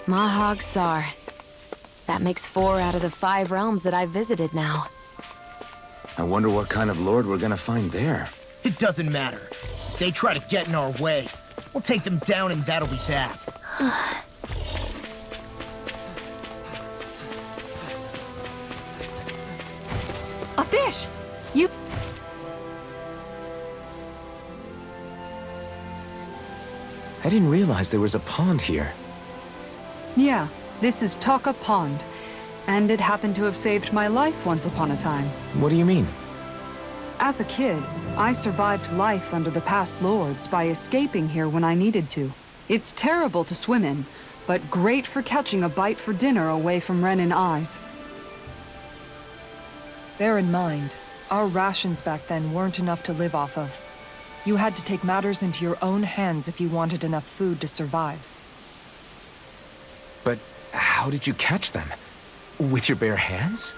Mahag Sar. That makes 4 out of the 5 realms that I've visited now. I wonder what kind of lord we're gonna find there. It doesn't matter. If they try to get in our way, we'll take them down and that'll be that. A fish! You... I didn't realize there was a pond here. Yeah, this is Taka Pond. And it happened to have saved my life once upon a time. What do you mean? As a kid, I survived life under the past lords by escaping here when I needed to. It's terrible to swim in, but great for catching a bite for dinner away from Renin eyes. Bear in mind, our rations back then weren't enough to live off of. You had to take matters into your own hands if you wanted enough food to survive. But how did you catch them? With your bare hands?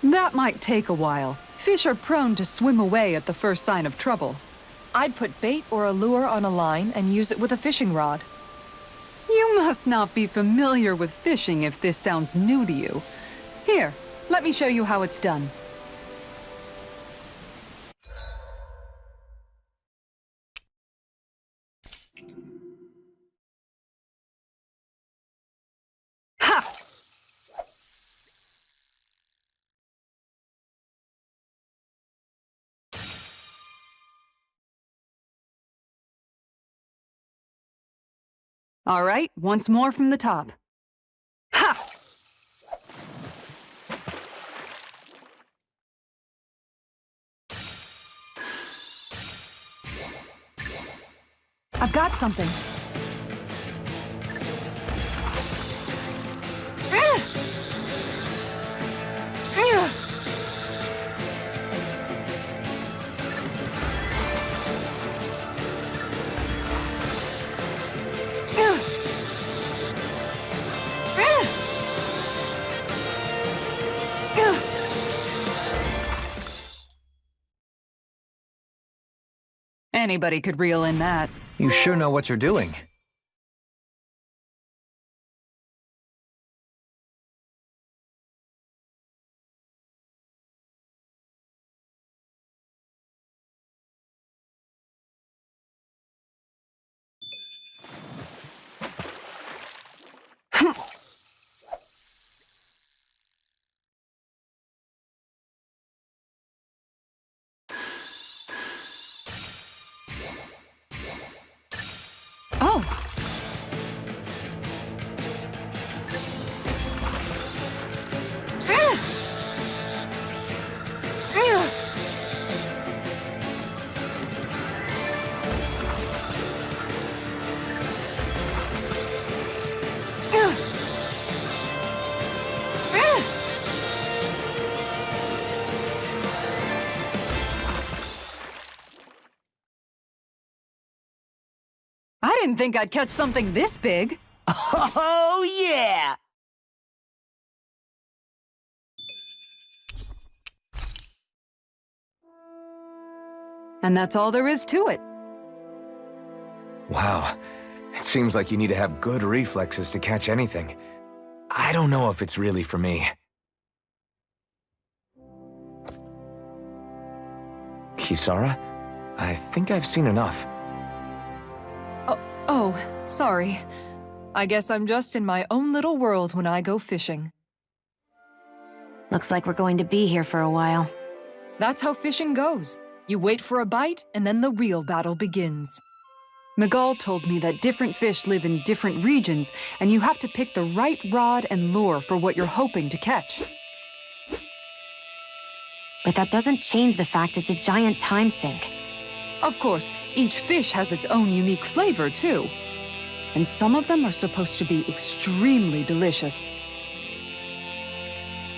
That might take a while. Fish are prone to swim away at the first sign of trouble. I'd put bait or a lure on a line and use it with a fishing rod. You must not be familiar with fishing if this sounds new to you. Here, let me show you how it's done. Ha! All right, once more from the top. Ha! I've got something. Anybody could reel in that. You sure know what you're doing. Oh! I didn't think I'd catch something this big. Oh, yeah! And that's all there is to it. Wow. It seems like you need to have good reflexes to catch anything. I don't know if it's really for me. Kisara? I think I've seen enough. Oh, sorry. I guess I'm just in my own little world when I go fishing. Looks like we're going to be here for a while. That's how fishing goes. You wait for a bite, and then the real battle begins. Miguel told me that different fish live in different regions, and you have to pick the right rod and lure for what you're hoping to catch. But that doesn't change the fact it's a giant time sink. Of course, each fish has its own unique flavor, too. And some of them are supposed to be extremely delicious.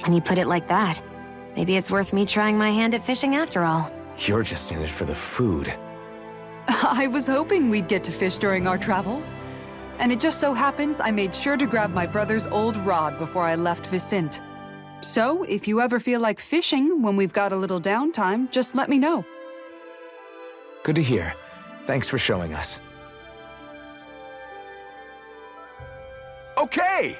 When you put it like that, maybe it's worth me trying my hand at fishing after all. You're just in it for the food. I was hoping we'd get to fish during our travels. And it just so happens I made sure to grab my brother's old rod before I left Vicente. So, if you ever feel like fishing when we've got a little downtime, just let me know. Good to hear. Thanks for showing us. Okay!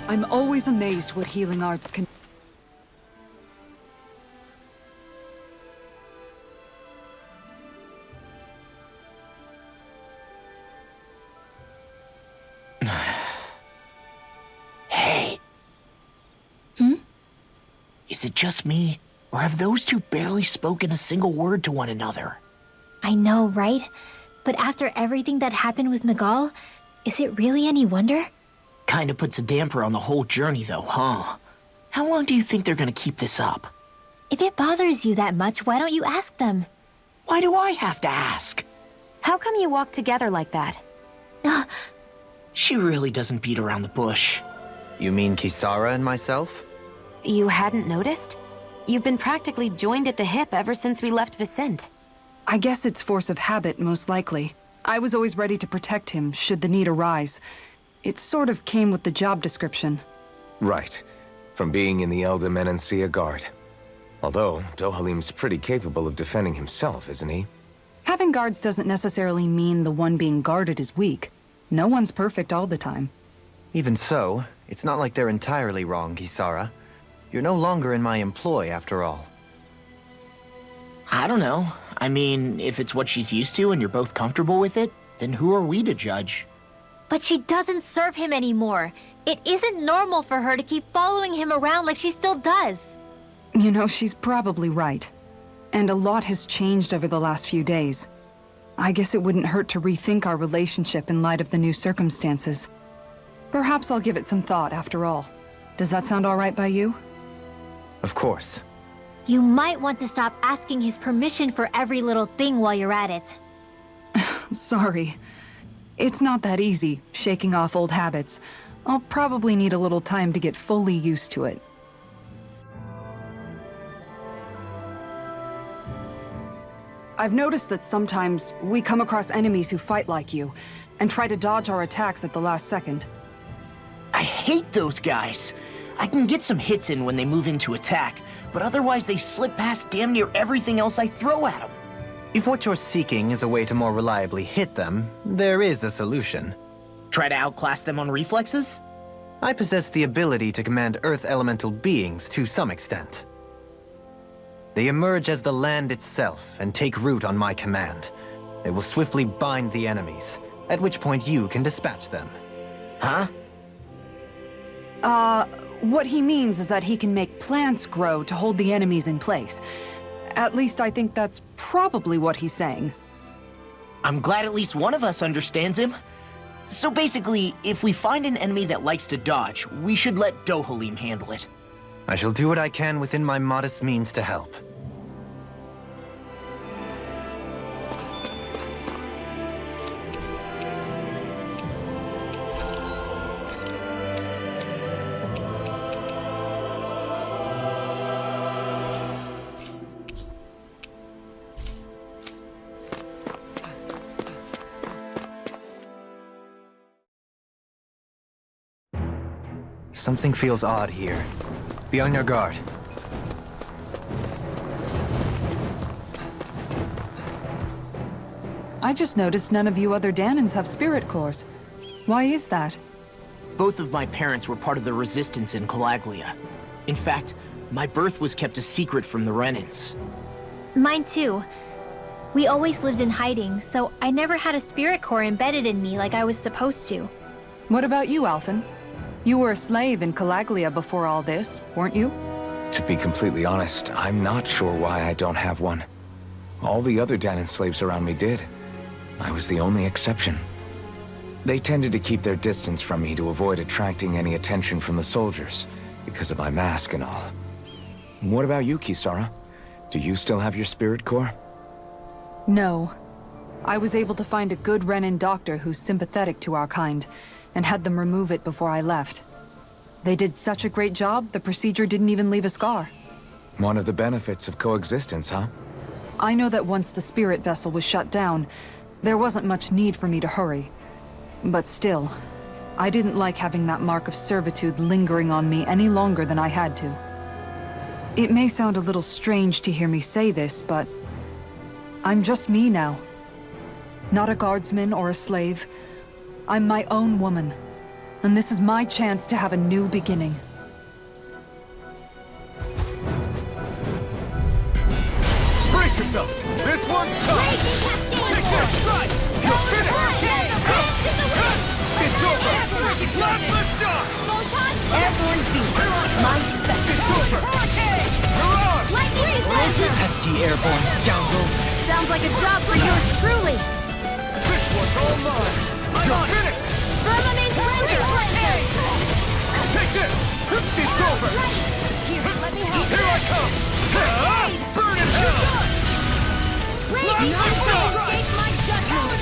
I'm always amazed what healing arts can... Hey. Is it just me, or have those two barely spoken a single word to one another? I know, right? But after everything that happened with Miguel, is it really any wonder? Kinda puts a damper on the whole journey, though, huh? How long do you think they're gonna keep this up? If it bothers you that much, why don't you ask them? Why do I have to ask? How come you walk together like that? She really doesn't beat around the bush. You mean Kisara and myself? You hadn't noticed? You've been practically joined at the hip ever since we left Vicente. I guess it's force of habit, most likely. I was always ready to protect him, should the need arise. It sort of came with the job description. Right. From being in the Elder Menancia Guard. Although, Dohalim's pretty capable of defending himself, isn't he? Having guards doesn't necessarily mean the one being guarded is weak. No one's perfect all the time. Even so, it's not like they're entirely wrong, Kisara. You're no longer in my employ, after all. I don't know. I mean, if it's what she's used to and you're both comfortable with it, then who are we to judge? But she doesn't serve him anymore. It isn't normal for her to keep following him around like she still does. You know, she's probably right. And a lot has changed over the last few days. I guess it wouldn't hurt to rethink our relationship in light of the new circumstances. Perhaps I'll give it some thought, after all. Does that sound all right by you? Of course. You might want to stop asking his permission for every little thing while you're at it. Sorry. It's not that easy, shaking off old habits. I'll probably need a little time to get fully used to it. I've noticed that sometimes we come across enemies who fight like you, and try to dodge our attacks at the last second. I hate those guys. I can get some hits in when they move into attack, but otherwise they slip past damn near everything else I throw at them. If what you're seeking is a way to more reliably hit them, there is a solution. Try to outclass them on reflexes? I possess the ability to command Earth elemental beings to some extent. They emerge as the land itself and take root on my command. They will swiftly bind the enemies, at which point you can dispatch them. Huh? What he means is that he can make plants grow to hold the enemies in place. At least I think that's probably what he's saying. I'm glad at least one of us understands him. So basically, if we find an enemy that likes to dodge, we should let Dohalim handle it. I shall do what I can within my modest means to help. Something feels odd here. Be on your guard. I just noticed none of you other Danans have spirit cores. Why is that? Both of my parents were part of the resistance in Calaglia. In fact, my birth was kept a secret from the Renans. Mine too. We always lived in hiding, so I never had a spirit core embedded in me like I was supposed to. What about you, Alphen? You were a slave in Calaglia before all this, weren't you? To be completely honest, I'm not sure why I don't have one. All the other Danon slaves around me did. I was the only exception. They tended to keep their distance from me to avoid attracting any attention from the soldiers, because of my mask and all. What about you, Kisara? Do you still have your spirit core? No. I was able to find a good Renan doctor who's sympathetic to our kind, and had them remove it before I left. They did such a great job, the procedure didn't even leave a scar. One of the benefits of coexistence, huh? I know that once the spirit vessel was shut down, there wasn't much need for me to hurry. But still, I didn't like having that mark of servitude lingering on me any longer than I had to. It may sound a little strange to hear me say this, but I'm just me now. Not a guardsman or a slave. I'm my own woman. And this is my chance to have a new beginning. Brace yourselves! This one's tough! Take this! Right! You're finished! It's over! Last shot! Airborne beam. My special. It's over! You're on! Lightning laser. Pesky airborne scoundrels. Sounds like a job for yours truly. This one's all mine! You're finished! Vermini's laser. Take this! It's over! Here, let me help. Here I come! Burn in hell! Raging Asteroid, escape my judgment.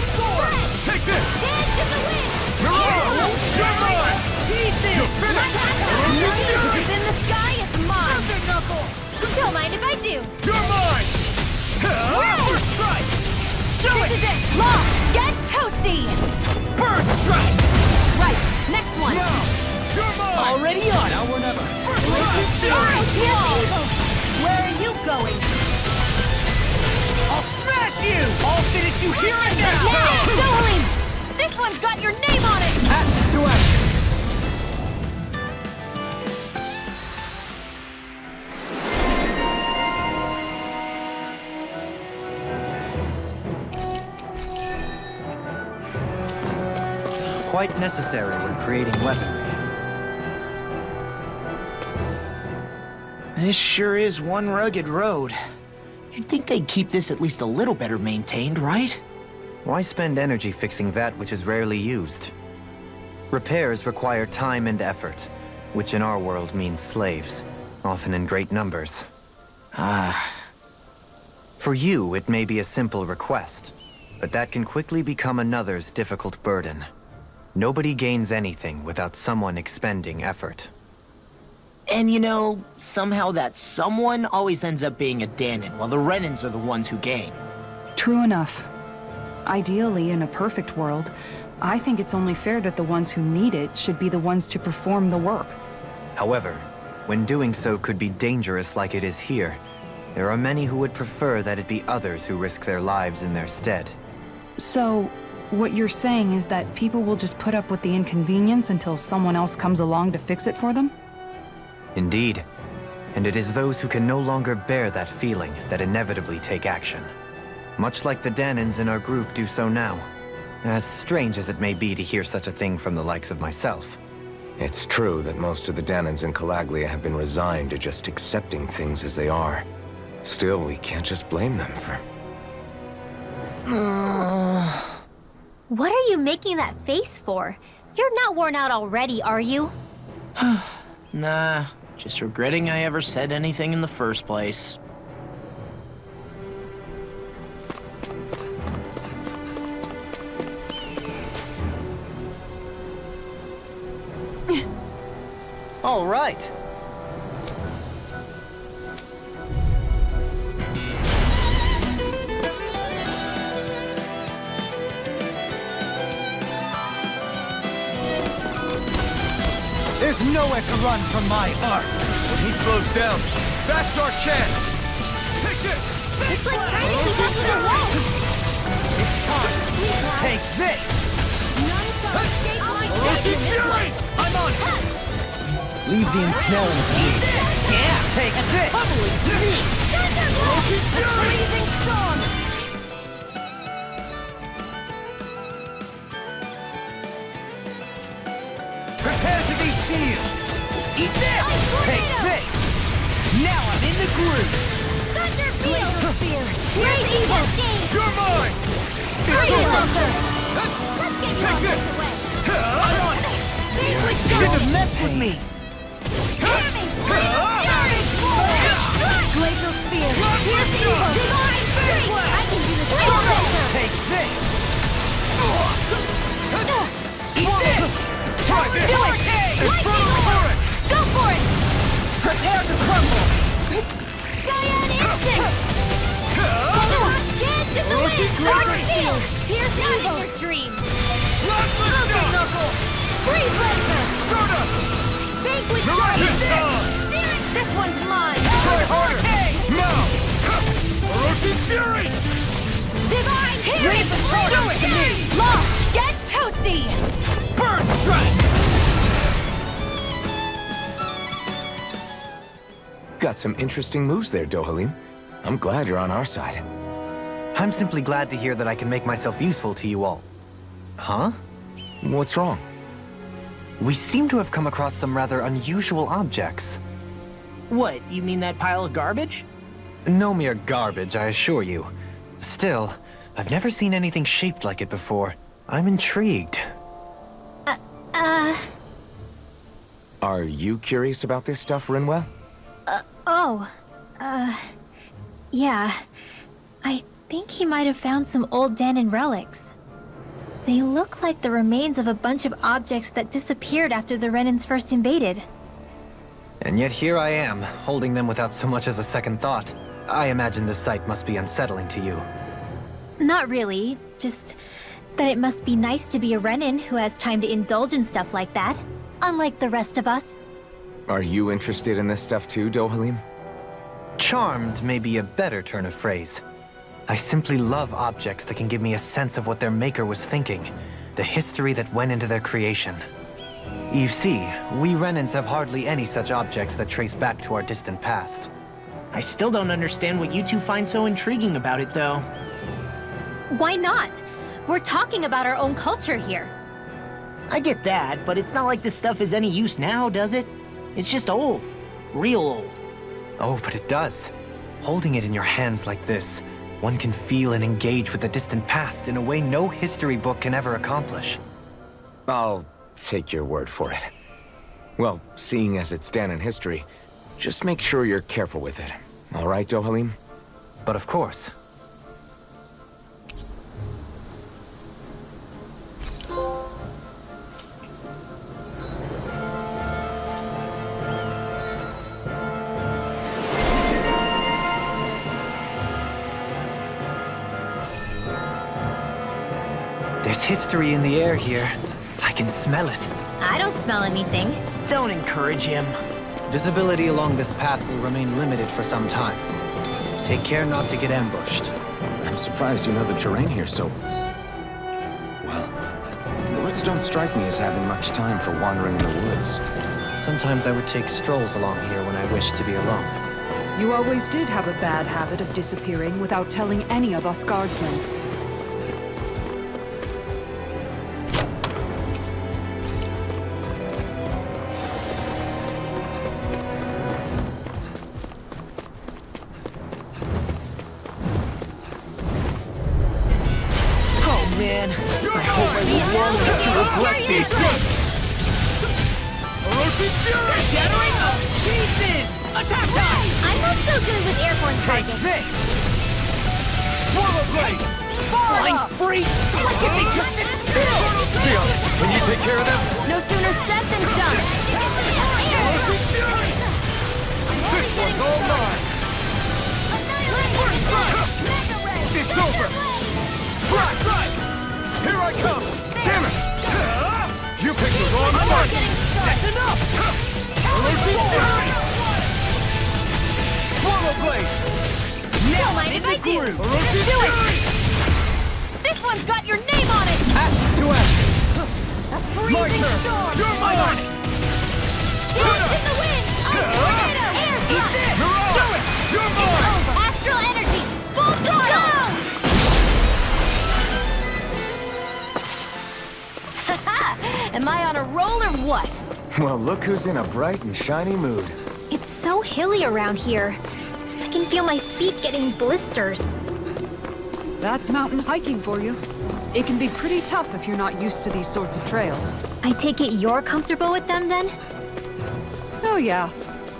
Take this! Dance in the wind. You're on! You're mine! You're finished! It's in the sky, it's mine. Don't mind if I do. You're mine! First strike! This is it. Lock. Get toasty. Bird strike! Right. Next one. Now! You're mine! Already on! Now or never. First strike! Where are you going? I'll smash you! I'll finish you here and now! Now, Dohalim! This one's got your name on it. Action to action! Quite necessary when creating weaponry. This sure is one rugged road. You'd think they'd keep this at least a little better maintained, right? Why spend energy fixing that which is rarely used? Repairs require time and effort, which in our world means slaves, often in great numbers. For you, it may be a simple request, but that can quickly become another's difficult burden. Nobody gains anything without someone expending effort. And you know, somehow that someone always ends up being a Danon, while the Renans are the ones who gain. True enough. Ideally, in a perfect world, I think it's only fair that the ones who need it should be the ones to perform the work. However, when doing so could be dangerous like it is here, there are many who would prefer that it be others who risk their lives in their stead. So, what you're saying is that people will just put up with the inconvenience until someone else comes along to fix it for them? Indeed. And it is those who can no longer bear that feeling that inevitably take action. Much like the Danons in our group do so now. As strange as it may be to hear such a thing from the likes of myself. It's true that most of the Danons in Calaglia have been resigned to just accepting things as they are. Still, we can't just blame them for... What are you making that face for? You're not worn out already, are you? Nah, just regretting I ever said anything in the first place. All right. There's nowhere to run from my art. When he slows down, that's our chance. Take this. It's like trying to keep up with a wall. Take this. None Orochi Fury! I'm on! Leave the ensnaring to me. Yeah, take this! Orochi Fury! Freezing storm! Prepare to be sealed! Eat this! Take this! Now I'm in the groove! Thunder field! Great evil! You're mine! Great over. Walter! Take Let's get you this. away! I'm on it! Language Should have storm! messed with me! Glacial spear! Here's evil! Divine strength! I can do this all later! Take this! Eat this! Try this! Do it! Infernal current! Go for it! Prepare to crumble! Cyan instinct! Dance in the Orochi wind! Fury! Dark field! Here's evil! Your dreams! Plasma Knuckle! Freeze laser! Stardust! Vanquish Miraculous Guardian! Dawn! This one's mine! Try harder! Now! Orochi Fury! Divine healing! Do it! Lost! Get toasty! Burn Strike! Got some interesting moves there, Dohalim. I'm glad you're on our side. I'm simply glad to hear that I can make myself useful to you all. Huh? What's wrong? We seem to have come across some rather unusual objects. What, you mean that pile of garbage? No mere garbage, I assure you. Still, I've never seen anything shaped like it before. I'm intrigued. Are you curious about this stuff, Rinwell? Yeah. I think he might have found some old Danon relics. They look like the remains of a bunch of objects that disappeared after the Renans first invaded. And yet here I am, holding them without so much as a second thought. I imagine this sight must be unsettling to you. Not really, just that it must be nice to be a Renan who has time to indulge in stuff like that, unlike the rest of us. Are you interested in this stuff too, Dohalim? Charmed may be a better turn of phrase. I simply love objects that can give me a sense of what their maker was thinking, the history that went into their creation. You see, we Renans have hardly any such objects that trace back to our distant past. I still don't understand what you two find so intriguing about it, though. Why not? We're talking about our own culture here. I get that, but it's not like this stuff is any use now, does it? It's just old. Real old. Oh, but it does. Holding it in your hands like this, one can feel and engage with the distant past in a way no history book can ever accomplish. I'll take your word for it. Well, seeing as it's Danon history, just make sure you're careful with it. All right, Dohalim? But of course. There's history in the air here. I can smell it. I don't smell anything. Don't encourage him. Visibility along this path will remain limited for some time. Take care not to get ambushed. I'm surprised you know the terrain here so... Well, the woods don't strike me as having much time for wandering in the woods. Sometimes I would take strolls along here when I wished to be alone. You always did have a bad habit of disappearing without telling any of us guardsmen. Oh, man. I hope I live long enough to regret this. Orochi Fury! Shattering of pieces! Attack time! I'm not so good with airborne Take targets. this! Swallow Blade! Flying freak! Why can't they just sit still? Sion, can you take care of them? No sooner said than done. Orochi Fury! This one's all mine! First strike! It's over! Strike! Here I come! Damn it! You picked the wrong fight! That's enough! Orochi Fury! Swallow Blade! Now Don't mind I'm in if I the do. groove! Orochi Do it! Fury! This one's got your name on it! Ash to ash! Freezing storm! You're mine! Dance in the wind! Tornado! Air thrust! Do it! You're mine! Astral energy! Full throttle! Am I on a roll or what? Well, look who's in a bright and shiny mood. It's so hilly around here. I can feel my feet getting blisters. That's mountain hiking for you. It can be pretty tough if you're not used to these sorts of trails. I take it you're comfortable with them then? Oh yeah.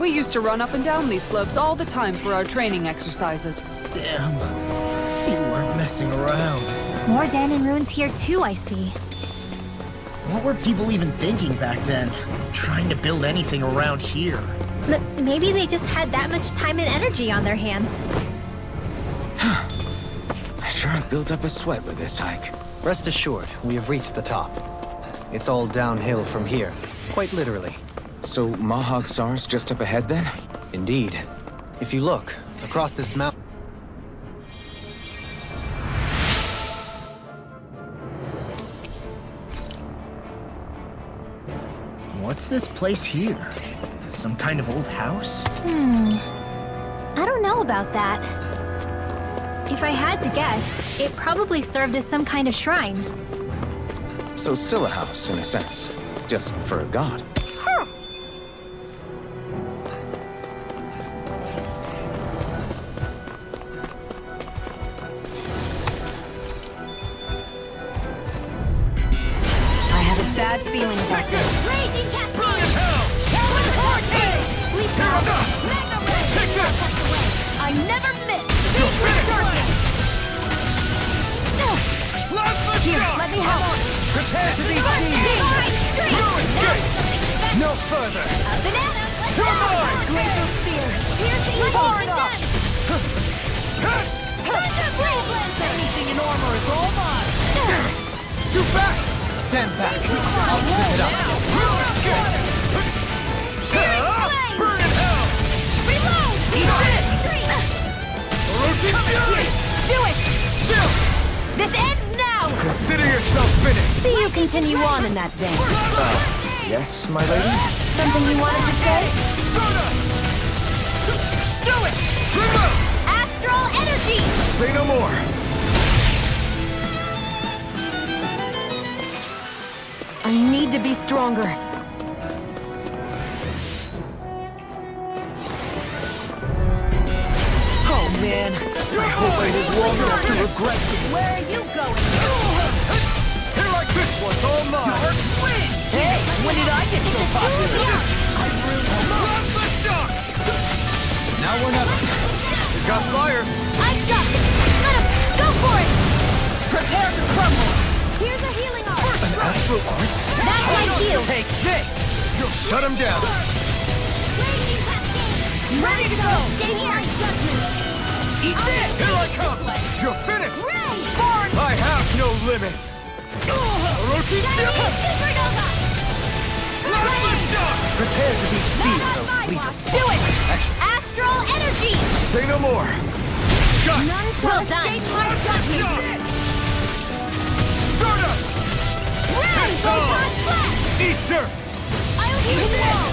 We used to run up and down these slopes all the time for our training exercises. Damn. You weren't messing around. More Danon ruins here too, I see. What were people even thinking back then? Trying to build anything around here. Maybe they just had that much time and energy on their hands. I sure have built up a sweat with this hike. Rest assured, we have reached the top. It's all downhill from here, quite literally. So Mahag Sar's just up ahead then? Indeed. If you look, across this mountain... What's this place here? Some kind of old house? I don't know about that. If I had to guess, it probably served as some kind of shrine. So still a house, in a sense. Just for a god. I have a bad feeling about this. Raging Cascade! Brilliant hell! Talon Hurricane! Sleep Power! Mega Ray! Take this! I never miss! You'll finish! Plasma Here, shock! let me help. Prepare to be seized! No escape! No further! Banana! Let's You're go! mine! Glacial Spear. Piercing Hard Lightning! up. Thunder Blade Lancer! Anything in armor is all mine! Scoot back! Stand back! I'll trip it up! No escape! Burn in hell! Reload! Orochi Fury! Do it! Still! This ends now! Consider yourself finished! See you continue on in that vein. Yes, my lady? Something you wanted to say? Soda! Do it! Remote! Astral Energy! Say no more! I need to be stronger. Oh man, I hope I live long enough to regret this. Where are you going? Here like this one's all mine! Hey, when did I get so popular? Plasma shock! Now we're not... We got fires! I got it! Let him! Go for it! Prepare to crumble. Here's a healing art! An astral art? That's my cue! Take this! You'll shut him down! Raging Cascade! Ready to go. Getting more adjustments! Eat this! Here I come! You're finished! Ray! I have no limits! Orochi Fury! Supernova! Plasma shock! Prepare to be seized, O fleet of... Do it! Astral Energy! Say no more! Shot! Well done! Stardust! Ray! Photon Blast! Eat dirt! I'll keep it low!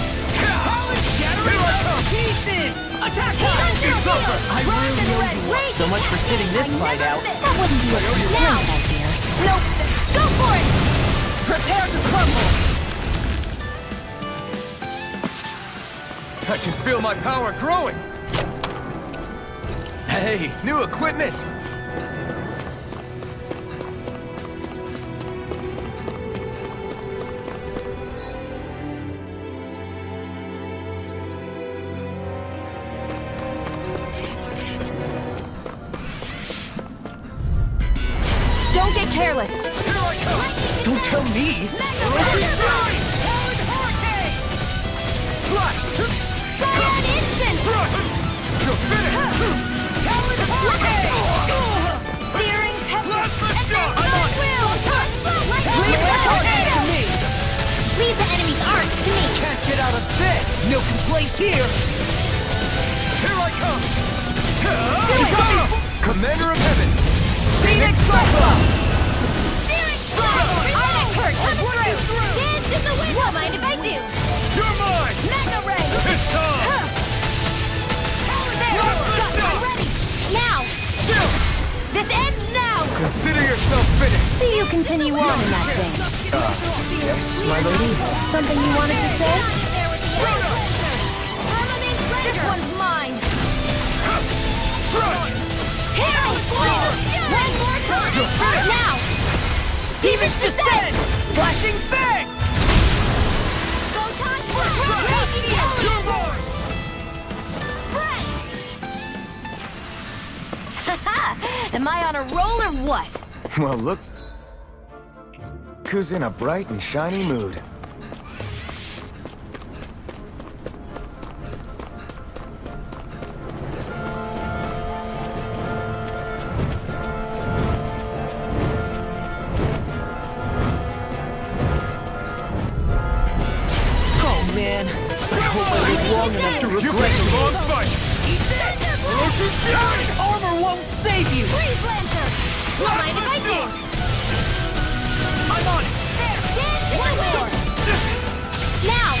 Solid shattering! Here I come! Pieces! Attack! It's over! I really owe you one. So much for sitting this fight out. That wouldn't be a now! Nope! Go for it! Prepare to crumble. I can feel my power growing! Hey, new equipment! Don't get careless. Here I come! Don't tell me! Orochi Fury! Slash! Cyan Instant! You're finished! Searing Plasma shock! Leave the enemy's art to me! Can't get out of this! No complaints here! Here I come! Do it! Commander of Heaven! Phoenix Cyclone. Searing Strike! Onyx Hurt, coming through! in the wind! What mind if I do? You're mine! Mega Ray! It's time! There! Got one ready! Now! This ends now! Consider yourself finished! See you continue on in that thing. Yes, my lady? Something you wanted to say? This one's mine! Strike! Here! One more time! Now! Demons descend! Flashing bang! You're mine! Am I on a roll or what? Well, look who's in a bright and shiny mood. Oh man, I hope I live long enough to You regret picked the it. wrong fight! Ferocious Fury! Armor won't save you! Freeze Lancer! What mind if I do? I'm on it! One more! Now!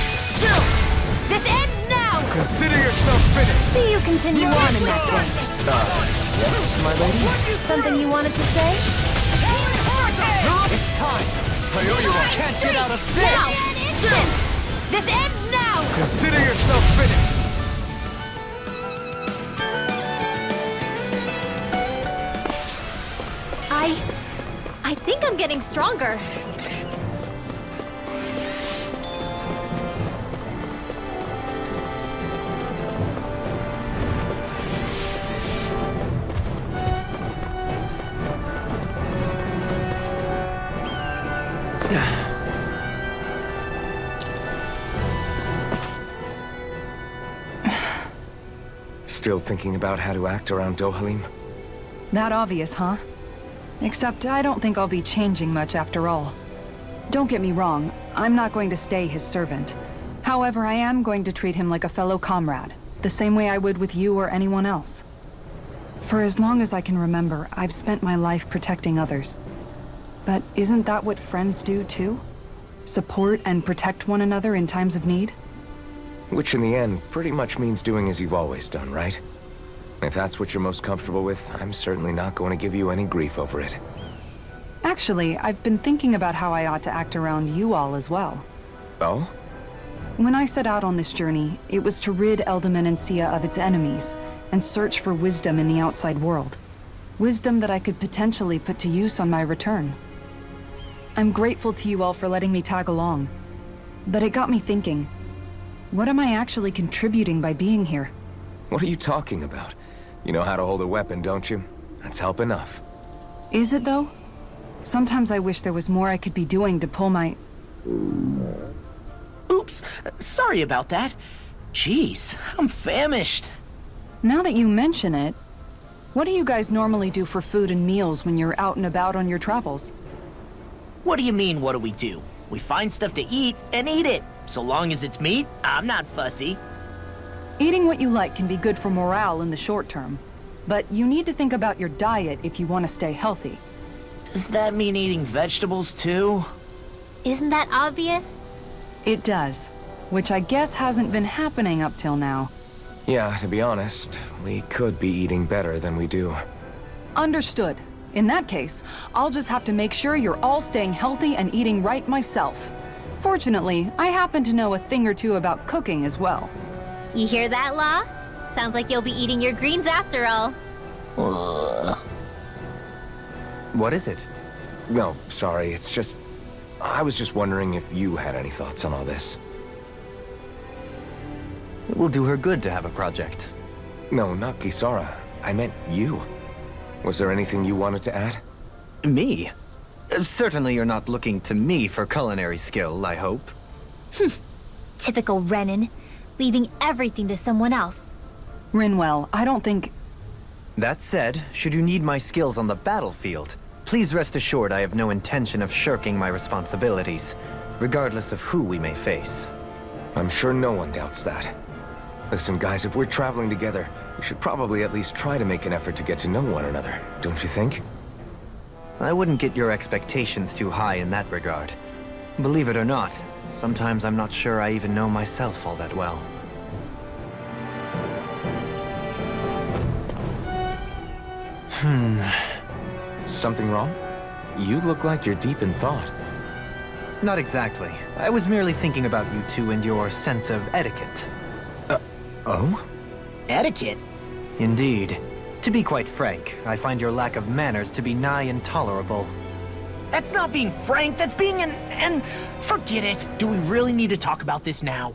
This ends now! Consider yourself finished! See you continue on in that thing. Yes, my lady? Something you wanted to say? It's time! I owe you one! Can't get out of this! Now! Instant! This ends now! Consider yourself finished! I think I'm getting stronger. Still thinking about how to act around Dohalim? That obvious, huh? Except I don't think I'll be changing much after all. Don't get me wrong, I'm not going to stay his servant. However, I am going to treat him like a fellow comrade, the same way I would with you or anyone else. For as long as I can remember, I've spent my life protecting others. But isn't that what friends do too? Support and protect one another in times of need? Which in the end pretty much means doing as you've always done, right? If that's what you're most comfortable with, I'm certainly not going to give you any grief over it. Actually, I've been thinking about how I ought to act around you all as well. Oh? When I set out on this journey, it was to rid Eldaman and Sia of its enemies, and search for wisdom in the outside world. Wisdom that I could potentially put to use on my return. I'm grateful to you all for letting me tag along, but it got me thinking, what am I actually contributing by being here? What are you talking about? You know how to hold a weapon, don't you? That's help enough. Is it though? Sometimes I wish there was more I could be doing to pull my... Oops, sorry about that. Jeez, I'm famished. Now that you mention it, what do you guys normally do for food and meals when you're out and about on your travels? What do you mean, what do we do? We find stuff to eat and eat it. So long as it's meat, I'm not fussy. Eating what you like can be good for morale in the short term, but you need to think about your diet if you want to stay healthy. Does that mean eating vegetables too? Isn't that obvious? It does, which I guess hasn't been happening up till now. Yeah, to be honest, we could be eating better than we do. Understood. In that case, I'll just have to make sure you're all staying healthy and eating right myself. Fortunately, I happen to know a thing or two about cooking as well. You hear that, Law? Sounds like you'll be eating your greens after all. What is it? No, sorry, it's just... I was just wondering if you had any thoughts on all this. It will do her good to have a project. No, not Gisara. I meant you. Was there anything you wanted to add? Me? Certainly you're not looking to me for culinary skill, I hope. Typical Renan, leaving everything to someone else. Rinwell, I don't think... That said, should you need my skills on the battlefield, please rest assured I have no intention of shirking my responsibilities, regardless of who we may face. I'm sure no one doubts that. Listen, guys, if we're traveling together, we should probably at least try to make an effort to get to know one another, don't you think? I wouldn't get your expectations too high in that regard. Believe it or not, sometimes I'm not sure I even know myself all that well. Something wrong? You look like you're deep in thought. Not exactly. I was merely thinking about you two and your sense of etiquette. Oh? Etiquette? Indeed. To be quite frank, I find your lack of manners to be nigh intolerable. That's not being frank, that's being an... Forget it. Do we really need to talk about this now?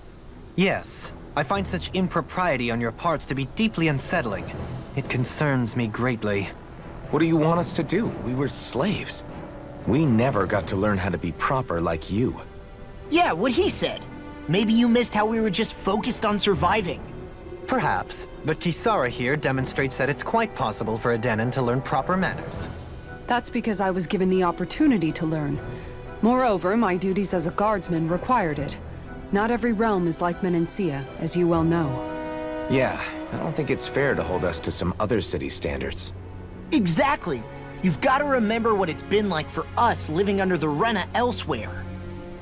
Yes, I find such impropriety on your parts to be deeply unsettling. It concerns me greatly. What do you want us to do? We were slaves. We never got to learn how to be proper like you. Yeah, what he said. Maybe you missed how we were just focused on surviving. Perhaps, but Kisara here demonstrates that it's quite possible for a Denon to learn proper manners. That's because I was given the opportunity to learn. Moreover, my duties as a guardsman required it. Not every realm is like Menancia, as you well know. Yeah, I don't think it's fair to hold us to some other city standards. Exactly. You've got to remember what it's been like for us living under the Rena elsewhere.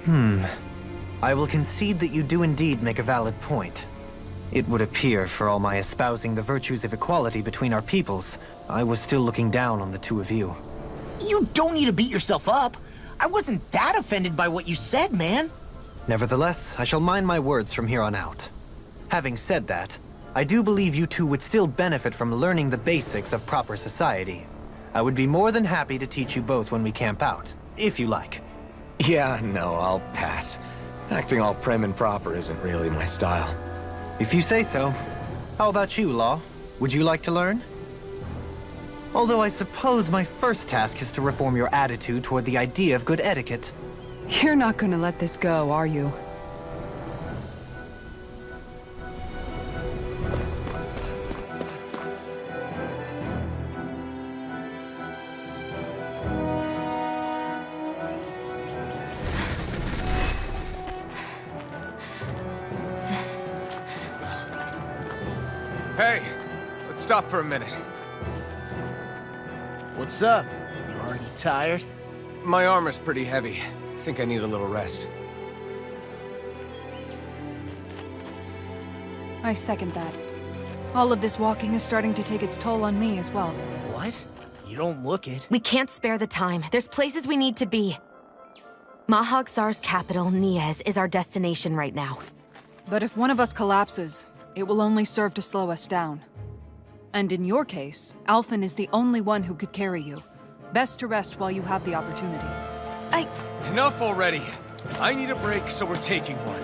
I will concede that you do indeed make a valid point. It would appear, for all my espousing the virtues of equality between our peoples, I was still looking down on the two of you. You don't need to beat yourself up. I wasn't that offended by what you said, man. Nevertheless, I shall mind my words from here on out. Having said that, I do believe you two would still benefit from learning the basics of proper society. I would be more than happy to teach you both when we camp out, if you like. Yeah, no, I'll pass. Acting all prim and proper isn't really my style. If you say so. How about you, Law? Would you like to learn? Although I suppose my first task is to reform your attitude toward the idea of good etiquette. You're not gonna let this go, are you? Hey, let's stop for a minute. What's up? You already tired? My armor's pretty heavy. I think I need a little rest. I second that. All of this walking is starting to take its toll on me as well. What? You don't look it. We can't spare the time. There's places we need to be. Mahagsar's capital, Niez, is our destination right now. But if one of us collapses, it will only serve to slow us down. And in your case, Alphen is the only one who could carry you. Best to rest while you have the opportunity. Enough already! I need a break, so we're taking one.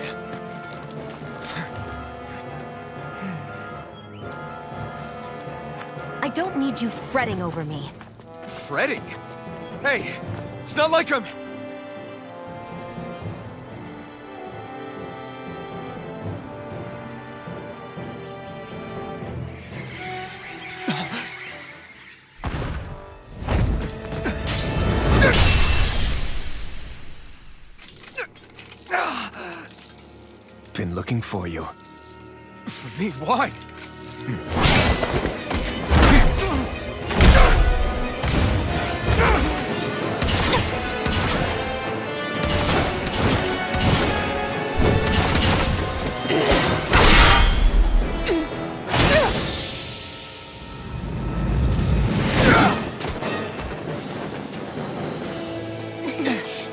I don't need you fretting over me. Fretting? Hey, it's not like I'm... Been looking for you. For me, why?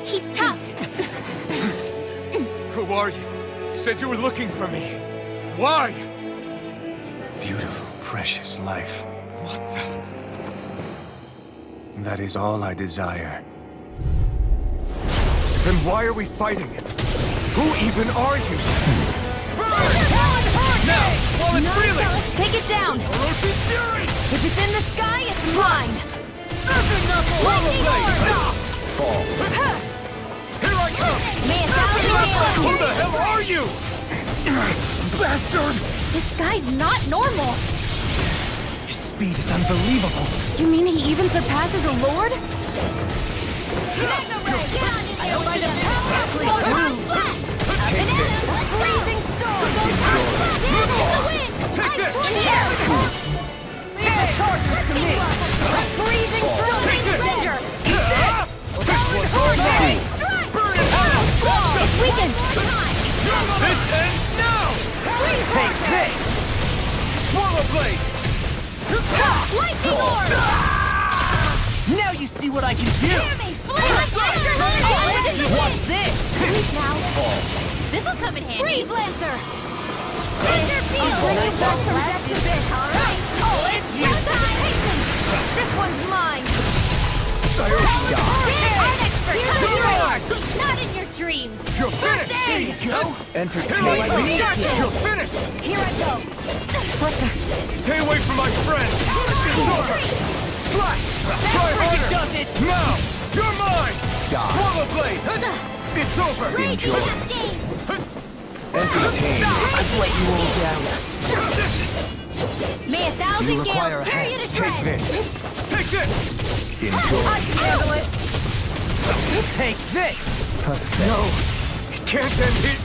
He's tough. Who are you? You said you were looking for me. Why? Beautiful, precious life. What the... That is all I desire. Then why are we fighting? Who even are you? Burn! Now, while it's reeling! Take it down! Orochi's fury! If it's in the sky, it's mine! Serpent knuckle! Rollerblade! Fall. Here I come! Who the hell are you? Bastard! This guy's not normal. His speed is unbelievable. You mean he even surpasses a lord? Take this! Freezing storm! Take this! Charges to me! Freezing storm! Take this! This one's all mine! Burn it out! Take this! Swallow blade! Lightning orb! Now you see what I can do! Hear me! What's this? Now, this'll come in handy. Freeze Lancer! Thunder Field! Nice Some depth a bit, alright? Oh, it's you! This one's mine! Die. Not in your dreams! You're finished! There you go! Entertain me! You're finished! Here I go! Stay away from my friend! Sword! Slash! Try harder! Does it? Now! You're mine! Swallow blade! It's over! Enjoy! Entertain. I've let you all down. May a thousand gales carry you to Take tread! this! Take this! Enjoy. I can handle it! Take this! No! Can't end it!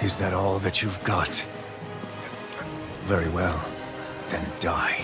Is that all that you've got? Very well. Then die.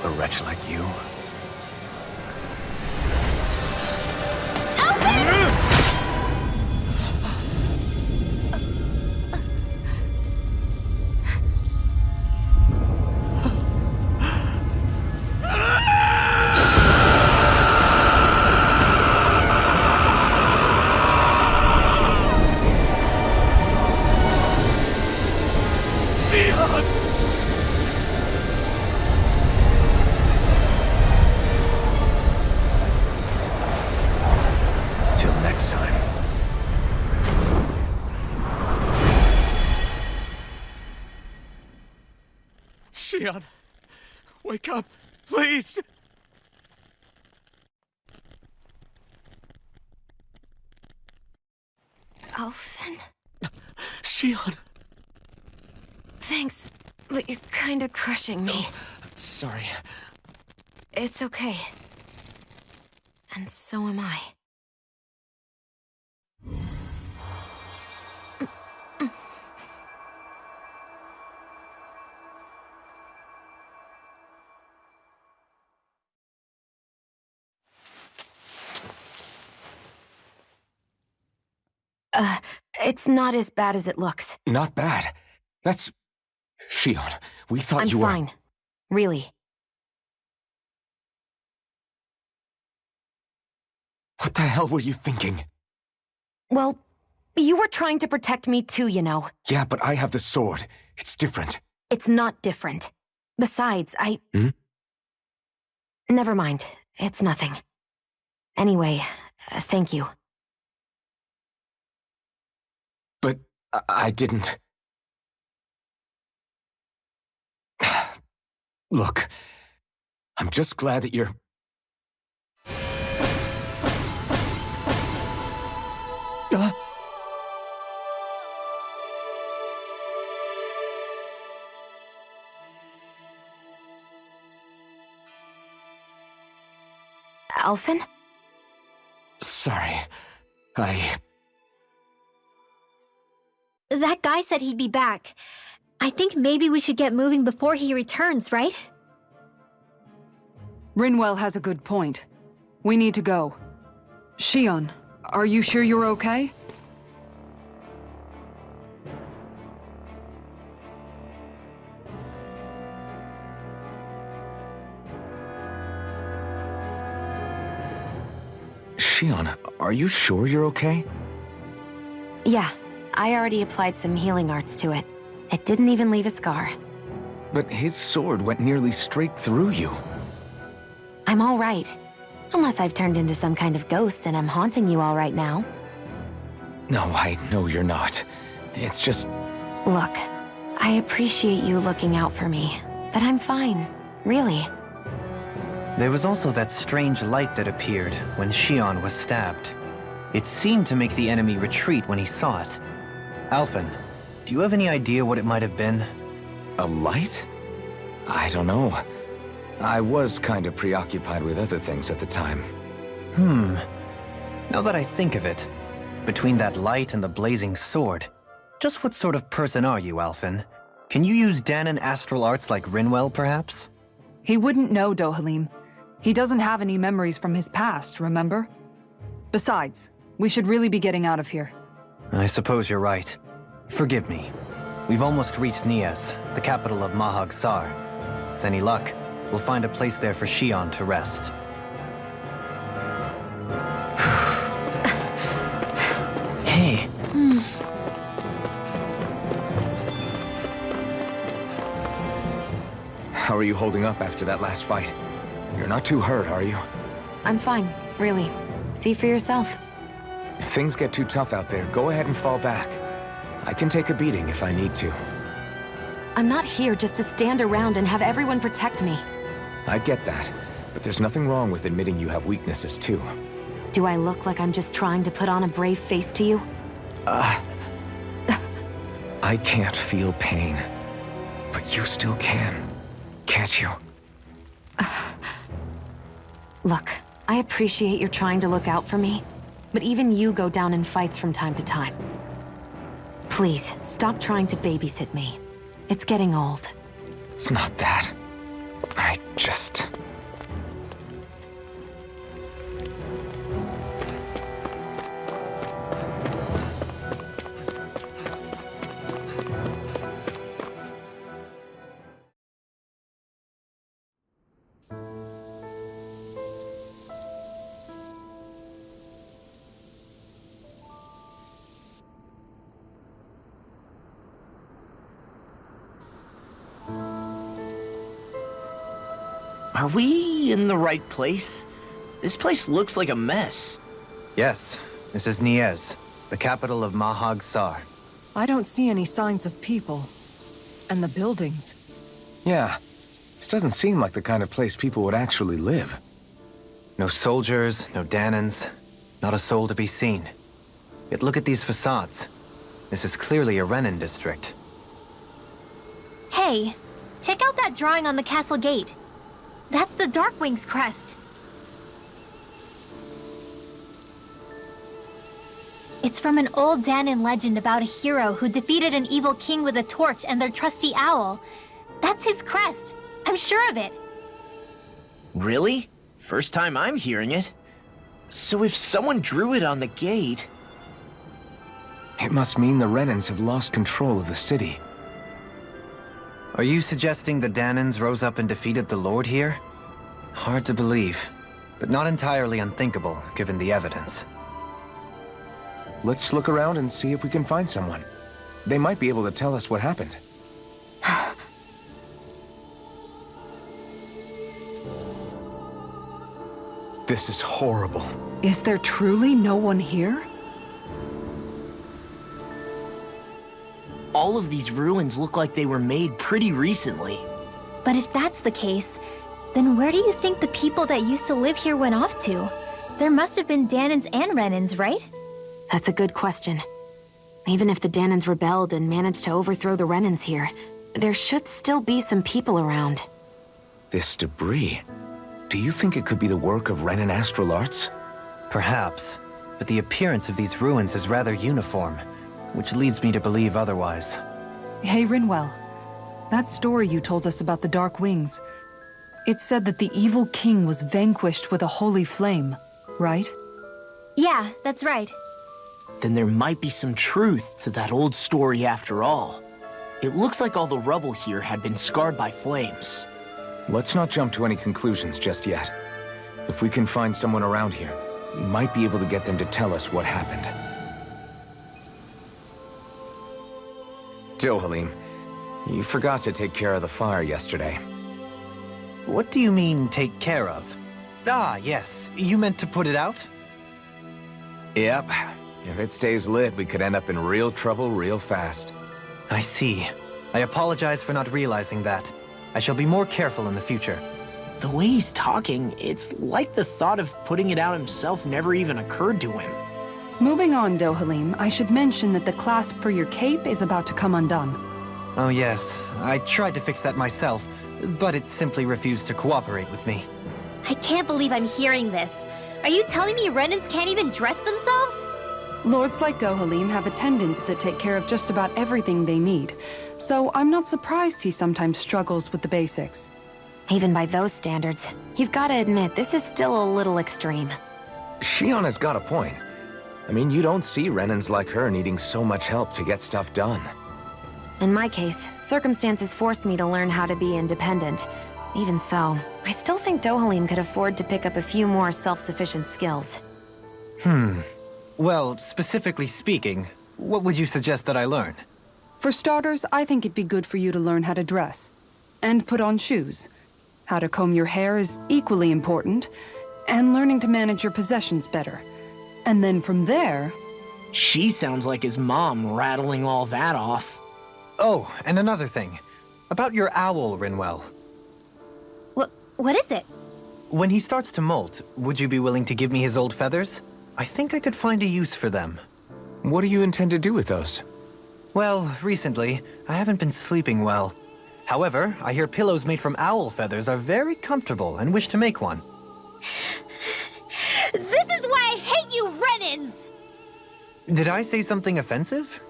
A wretch like you? Till next time. Shion! Wake up! Please! Alphen? Shion! Thanks, but you're kinda crushing me. Sorry. It's okay. And so am I. It's not as bad as it looks. Not bad. That's... Shion, we thought I'm you were... fine. Really. What the hell were you thinking? Well, you were trying to protect me too, you know. Yeah, but I have the sword. It's different. It's not different. Besides, Hmm? Never mind. It's nothing. Anyway, thank you. But I didn't... Look, I'm just glad that you're... Alphen? Sorry. That guy said he'd be back. I think maybe we should get moving before he returns, right? Rinwell has a good point. We need to go. Shion, are you sure you're okay? Shion, are you sure you're okay? Yeah, I already applied some healing arts to it. It didn't even leave a scar. But his sword went nearly straight through you. I'm all right. Unless I've turned into some kind of ghost and I'm haunting you all right now. No, I know you're not. It's just... Look, I appreciate you looking out for me, but I'm fine, really. There was also that strange light that appeared when Shion was stabbed. It seemed to make the enemy retreat when he saw it. Alphen, do you have any idea what it might have been? A light? I don't know. I was kind of preoccupied with other things at the time. Now that I think of it, between that light and the blazing sword, just what sort of person are you, Alphen? Can you use Danon astral arts like Rinwell, perhaps? He wouldn't know, Dohalim. He doesn't have any memories from his past, remember? Besides, we should really be getting out of here. I suppose you're right. Forgive me. We've almost reached Nias, the capital of Mahag Sar. With any luck, we'll find a place there for Shion to rest. Hey. How are you holding up after that last fight? You're not too hurt, are you? I'm fine, really. See for yourself. If things get too tough out there, go ahead and fall back. I can take a beating if I need to. I'm not here just to stand around and have everyone protect me. I get that, but there's nothing wrong with admitting you have weaknesses too. Do I look like I'm just trying to put on a brave face to you? I can't feel pain, but you still can, can't you? Look, I appreciate you're trying to look out for me, but even you go down in fights from time to time. Please, stop trying to babysit me. It's getting old. It's not that. I just... Are we in the right place? This place looks like a mess. Yes, this is Nias, the capital of Mahag Sar. I don't see any signs of people. And the buildings. Yeah, this doesn't seem like the kind of place people would actually live. No soldiers, no Danons, not a soul to be seen. Yet look at these facades. This is clearly a Renin district. Hey, check out that drawing on the castle gate. That's the Darkwing's crest. It's from an old Danon legend about a hero who defeated an evil king with a torch and their trusty owl. That's his crest. I'm sure of it. Really? First time I'm hearing it. So if someone drew it on the gate... It must mean the Renins have lost control of the city. Are you suggesting the Danons rose up and defeated the Lord here? Hard to believe, but not entirely unthinkable, given the evidence. Let's look around and see if we can find someone. They might be able to tell us what happened. This is horrible. Is there truly no one here? All of these ruins look like they were made pretty recently. But if that's the case, then where do you think the people that used to live here went off to? There must have been Danons and Renins, right? That's a good question. Even if the Danons rebelled and managed to overthrow the Renins here, there should still be some people around. This debris. Do you think it could be the work of Renin Astral Arts? Perhaps, but the appearance of these ruins is rather uniform, which leads me to believe otherwise. Hey, Rinwell. That story you told us about the Dark Wings. It said that the evil king was vanquished with a holy flame, right? Yeah, that's right. Then there might be some truth to that old story after all. It looks like all the rubble here had been scarred by flames. Let's not jump to any conclusions just yet. If we can find someone around here, we might be able to get them to tell us what happened. Dohalim, you forgot to take care of the fire yesterday. What do you mean, take care of? Ah, yes. You meant to put it out? Yep. If it stays lit, we could end up in real trouble real fast. I see. I apologize for not realizing that. I shall be more careful in the future. The way he's talking, it's like the thought of putting it out himself never even occurred to him. Moving on, Dohalim, I should mention that the clasp for your cape is about to come undone. Oh yes, I tried to fix that myself, but it simply refused to cooperate with me. I can't believe I'm hearing this. Are you telling me Renins can't even dress themselves? Lords like Dohalim have attendants that take care of just about everything they need, so I'm not surprised he sometimes struggles with the basics. Even by those standards, you've got to admit this is still a little extreme. Shionna's got a point. I mean, you don't see Renins like her needing so much help to get stuff done. In my case, circumstances forced me to learn how to be independent. Even so, I still think Dohalim could afford to pick up a few more self-sufficient skills. Well, specifically speaking, what would you suggest that I learn? For starters, I think it'd be good for you to learn how to dress. And put on shoes. How to comb your hair is equally important. And learning to manage your possessions better. And then from there... She sounds like his mom rattling all that off. Oh, and another thing. About your owl, Rinwell. What is it? When he starts to molt, would you be willing to give me his old feathers? I think I could find a use for them. What do you intend to do with those? Well, recently, I haven't been sleeping well. However, I hear pillows made from owl feathers are very comfortable and wish to make one. This is why I hate you, Renins! Did I say something offensive?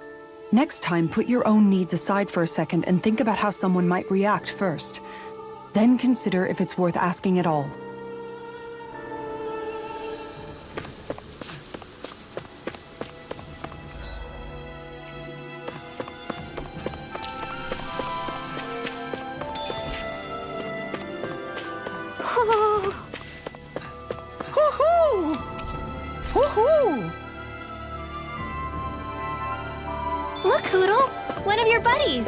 Next time, put your own needs aside for a second and think about how someone might react first. Then consider if it's worth asking at all. Look, Hoodle! One of your buddies!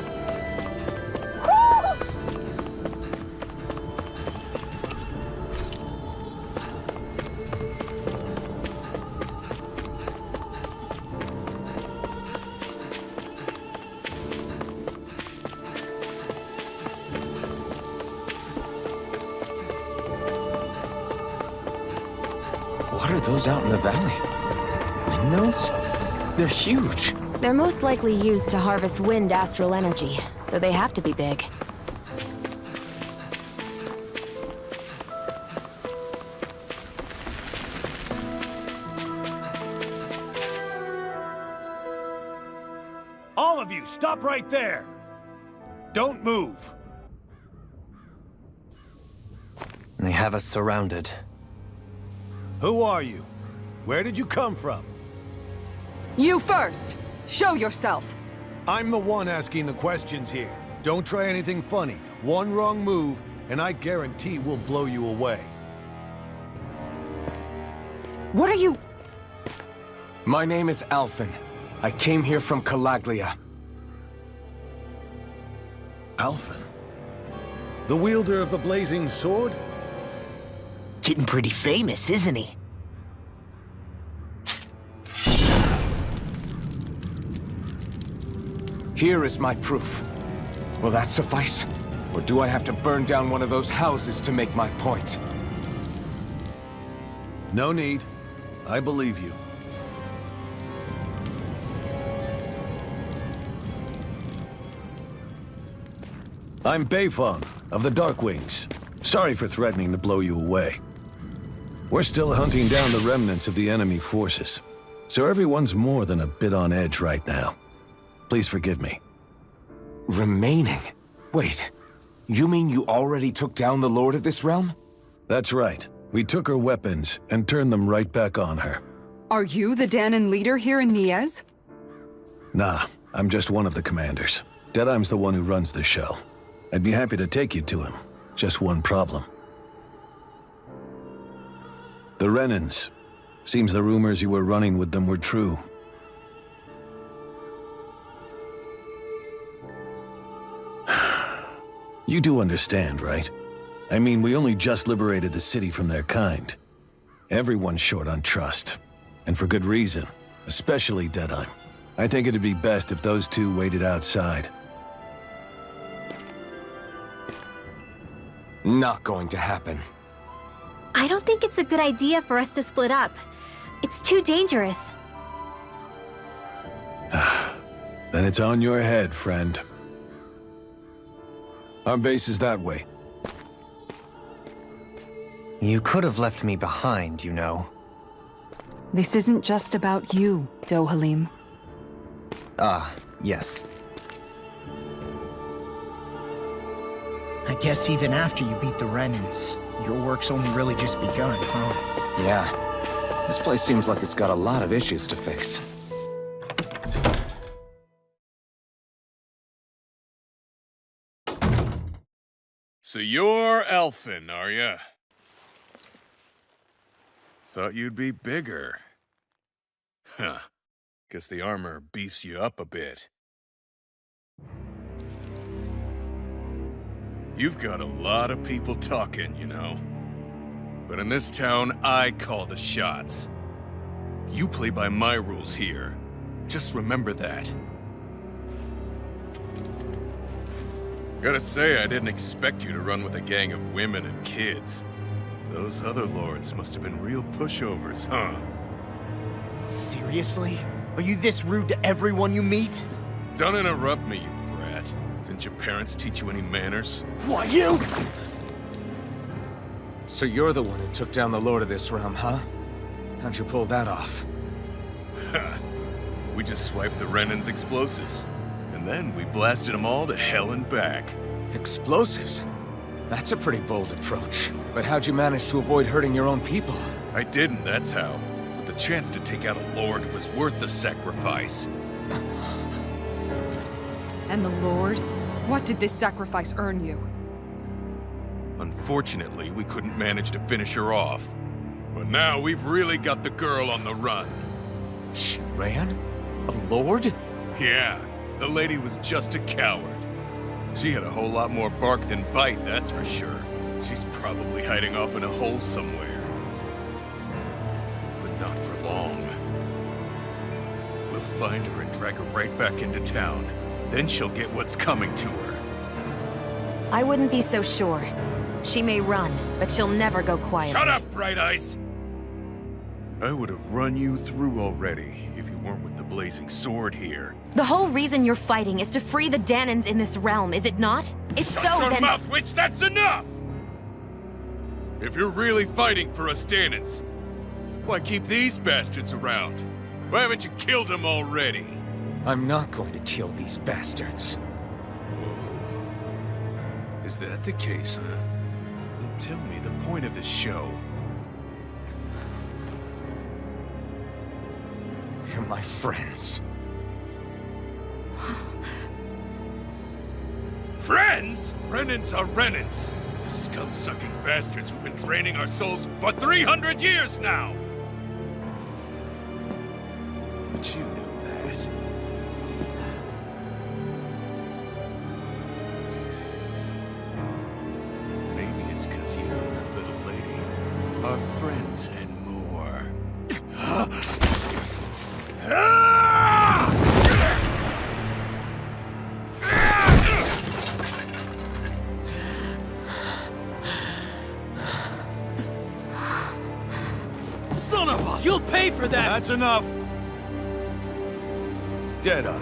What are those out in the valley? Windmills? They're huge. They're most likely used to harvest wind astral energy, so they have to be big. All of you, stop right there! Don't move! They have us surrounded. Who are you? Where did you come from? You first! Show yourself! I'm the one asking the questions here. Don't try anything funny. One wrong move, and I guarantee we'll blow you away. What are you... My name is Alphen. I came here from Calaglia. Alphen? The wielder of the blazing sword? Getting pretty famous, isn't he? Here is my proof. Will that suffice? Or do I have to burn down one of those houses to make my point? No need. I believe you. I'm Beifong of the Dark Wings. Sorry for threatening to blow you away. We're still hunting down the remnants of the enemy forces, so everyone's more than a bit on edge right now. Please forgive me. Remaining? Wait, you mean you already took down the Lord of this realm? That's right. We took her weapons and turned them right back on her. Are you the Danon leader here in Niez? Nah, I'm just one of the commanders. Deadeye's the one who runs the show. I'd be happy to take you to him. Just one problem. The Renans. Seems the rumors you were running with them were true. You do understand, right? I mean, we only just liberated the city from their kind. Everyone's short on trust. And for good reason. Especially Deadeye. I think it'd be best if those two waited outside. Not going to happen. I don't think it's a good idea for us to split up. It's too dangerous. Then it's on your head, friend. Our base is that way. You could have left me behind, you know. This isn't just about you, Dohalim. Ah, yes. I guess even after you beat the Renans, your work's only really just begun, huh? Yeah. This place seems like it's got a lot of issues to fix. So you're Elfin, are ya? Thought you'd be bigger. Huh. Guess the armor beefs you up a bit. You've got a lot of people talking, you know. But in this town, I call the shots. You play by my rules here. Just remember that. Gotta say, I didn't expect you to run with a gang of women and kids. Those other lords must have been real pushovers, huh? Seriously? Are you this rude to everyone you meet? Don't interrupt me, you brat. Didn't your parents teach you any manners? Why, you? So you're the one who took down the Lord of this realm, huh? How'd you pull that off? We just swiped the Renan's explosives. And then we blasted them all to hell and back. Explosives? That's a pretty bold approach. But how'd you manage to avoid hurting your own people? I didn't, that's how. But the chance to take out a lord was worth the sacrifice. And the Lord? What did this sacrifice earn you? Unfortunately, we couldn't manage to finish her off. But now we've really got the girl on the run. She ran? A lord? Yeah, the lady was just a coward. She had a whole lot more bark than bite, that's for sure. She's probably hiding off in a hole somewhere. But not for long. We'll find her and drag her right back into town. Then she'll get what's coming to her. I wouldn't be so sure. She may run, but she'll never go quietly. Shut up, Bright Eyes! I would have run you through already if you weren't with the blazing sword here. The whole reason you're fighting is to free the Danons in this realm, is it not? If so, Shut your then— mouth, witch! That's enough! If you're really fighting for us Danons, why keep these bastards around? Why haven't you killed them already? I'm not going to kill these bastards. Whoa. Is that the case, huh? Then tell me the point of this show. They're my friends. Friends? Renans are Renans. The scum-sucking bastards who've been draining our souls for 300 years now! But you know that. Maybe it's 'cause you and that little lady are friends and more. Son of a... You'll pay for that! That's enough! Deadeye,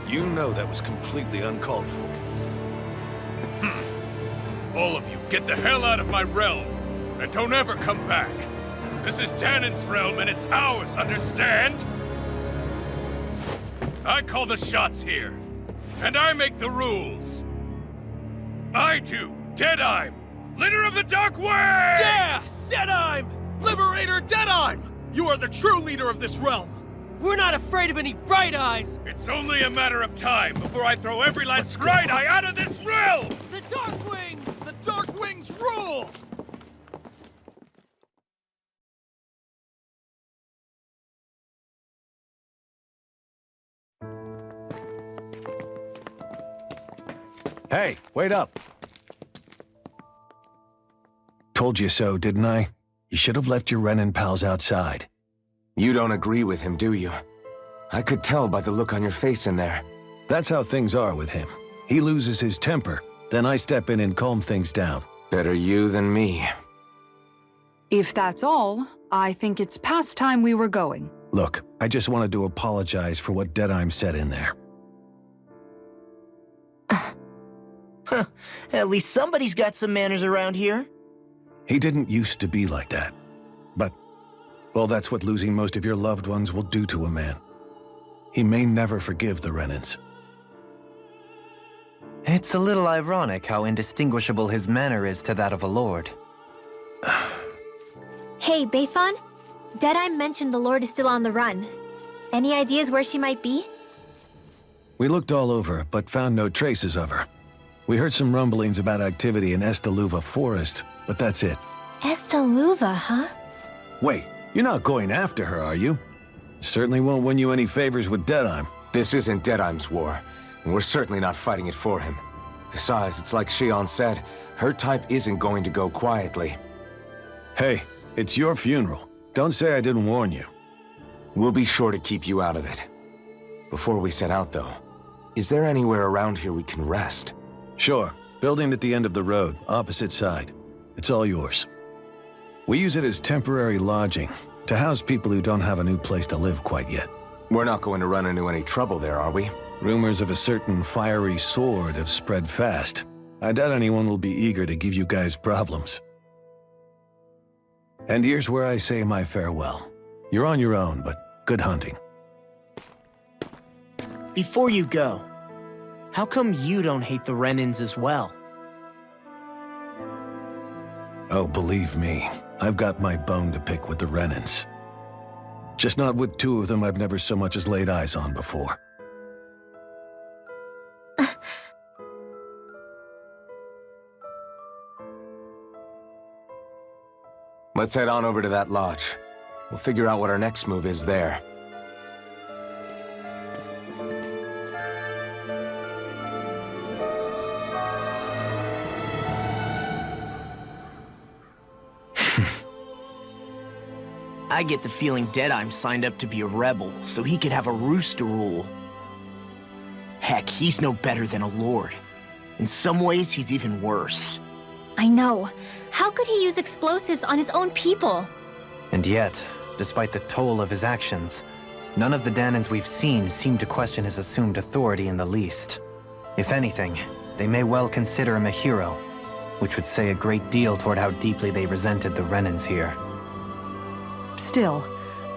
you know that was completely uncalled for. All of you, get the hell out of my realm, and don't ever come back. This is Danon's realm, and it's ours, understand? I call the shots here, and I make the rules. I do, Deadime, leader of the Dark Wings! Yeah! Deadime! Liberator Deadime! You are the true leader of this realm! We're not afraid of any Bright Eyes! It's only a matter of time before I throw every last Bright Eye out of this realm! The Dark Wings! The Dark Wings rule! Hey, wait up. Told you so, didn't I? You should have left your Renin pals outside. You don't agree with him, do you? I could tell by the look on your face in there. That's how things are with him. He loses his temper, then I step in and calm things down. Better you than me. If that's all, I think it's past time we were going. Look, I just wanted to apologize for what Deadime said in there. At least somebody's got some manners around here. He didn't used to be like that. But, well, that's what losing most of your loved ones will do to a man. He may never forgive the Renins. It's a little ironic how indistinguishable his manner is to that of a lord. Hey, Bayfon? Deadeye mentioned the Lord is still on the run. Any ideas where she might be? We looked all over, but found no traces of her. We heard some rumblings about activity in Estaluva Forest, but that's it. Estaluva, huh? Wait, you're not going after her, are you? Certainly won't win you any favors with Deadime. This isn't Deadime's war, and we're certainly not fighting it for him. Besides, it's like Shion said, her type isn't going to go quietly. Hey, it's your funeral. Don't say I didn't warn you. We'll be sure to keep you out of it. Before we set out, though, is there anywhere around here we can rest? Sure. Building at the end of the road, opposite side. It's all yours. We use it as temporary lodging, to house people who don't have a new place to live quite yet. We're not going to run into any trouble there, are we? Rumors of a certain fiery sword have spread fast. I doubt anyone will be eager to give you guys problems. And here's where I say my farewell. You're on your own, but good hunting. Before you go, how come you don't hate the Renins as well? Oh, believe me, I've got my bone to pick with the Renins. Just not with two of them I've never so much as laid eyes on before. Let's head on over to that lodge. We'll figure out what our next move is there. I get the feeling Deadime signed up to be a rebel, so he could have a roost to rule. Heck, he's no better than a lord. In some ways, he's even worse. I know. How could he use explosives on his own people? And yet, despite the toll of his actions, none of the Danons we've seen seem to question his assumed authority in the least. If anything, they may well consider him a hero, which would say a great deal toward how deeply they resented the Renins here. Still,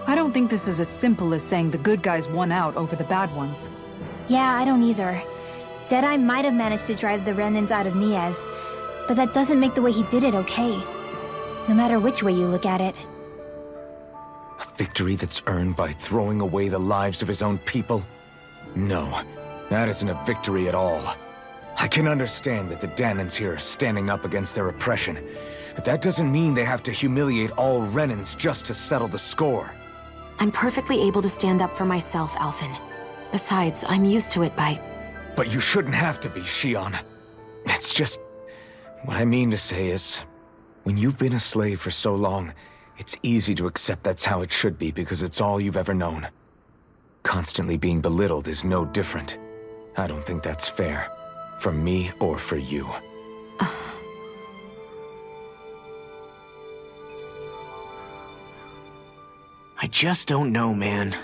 I don't think this is as simple as saying the good guys won out over the bad ones. Yeah, I don't either. Deadeye might have managed to drive the Renins out of Niaz, but that doesn't make the way he did it okay. No matter which way you look at it. A victory that's earned by throwing away the lives of his own people? No, that isn't a victory at all. I can understand that the Danons here are standing up against their oppression, but that doesn't mean they have to humiliate all Renins just to settle the score. I'm perfectly able to stand up for myself, Alphen. Besides, I'm used to it by... But you shouldn't have to be, Shion. It's just... What I mean to say is, when you've been a slave for so long, it's easy to accept that's how it should be because it's all you've ever known. Constantly being belittled is no different. I don't think that's fair. For me or for you. I just don't know, man.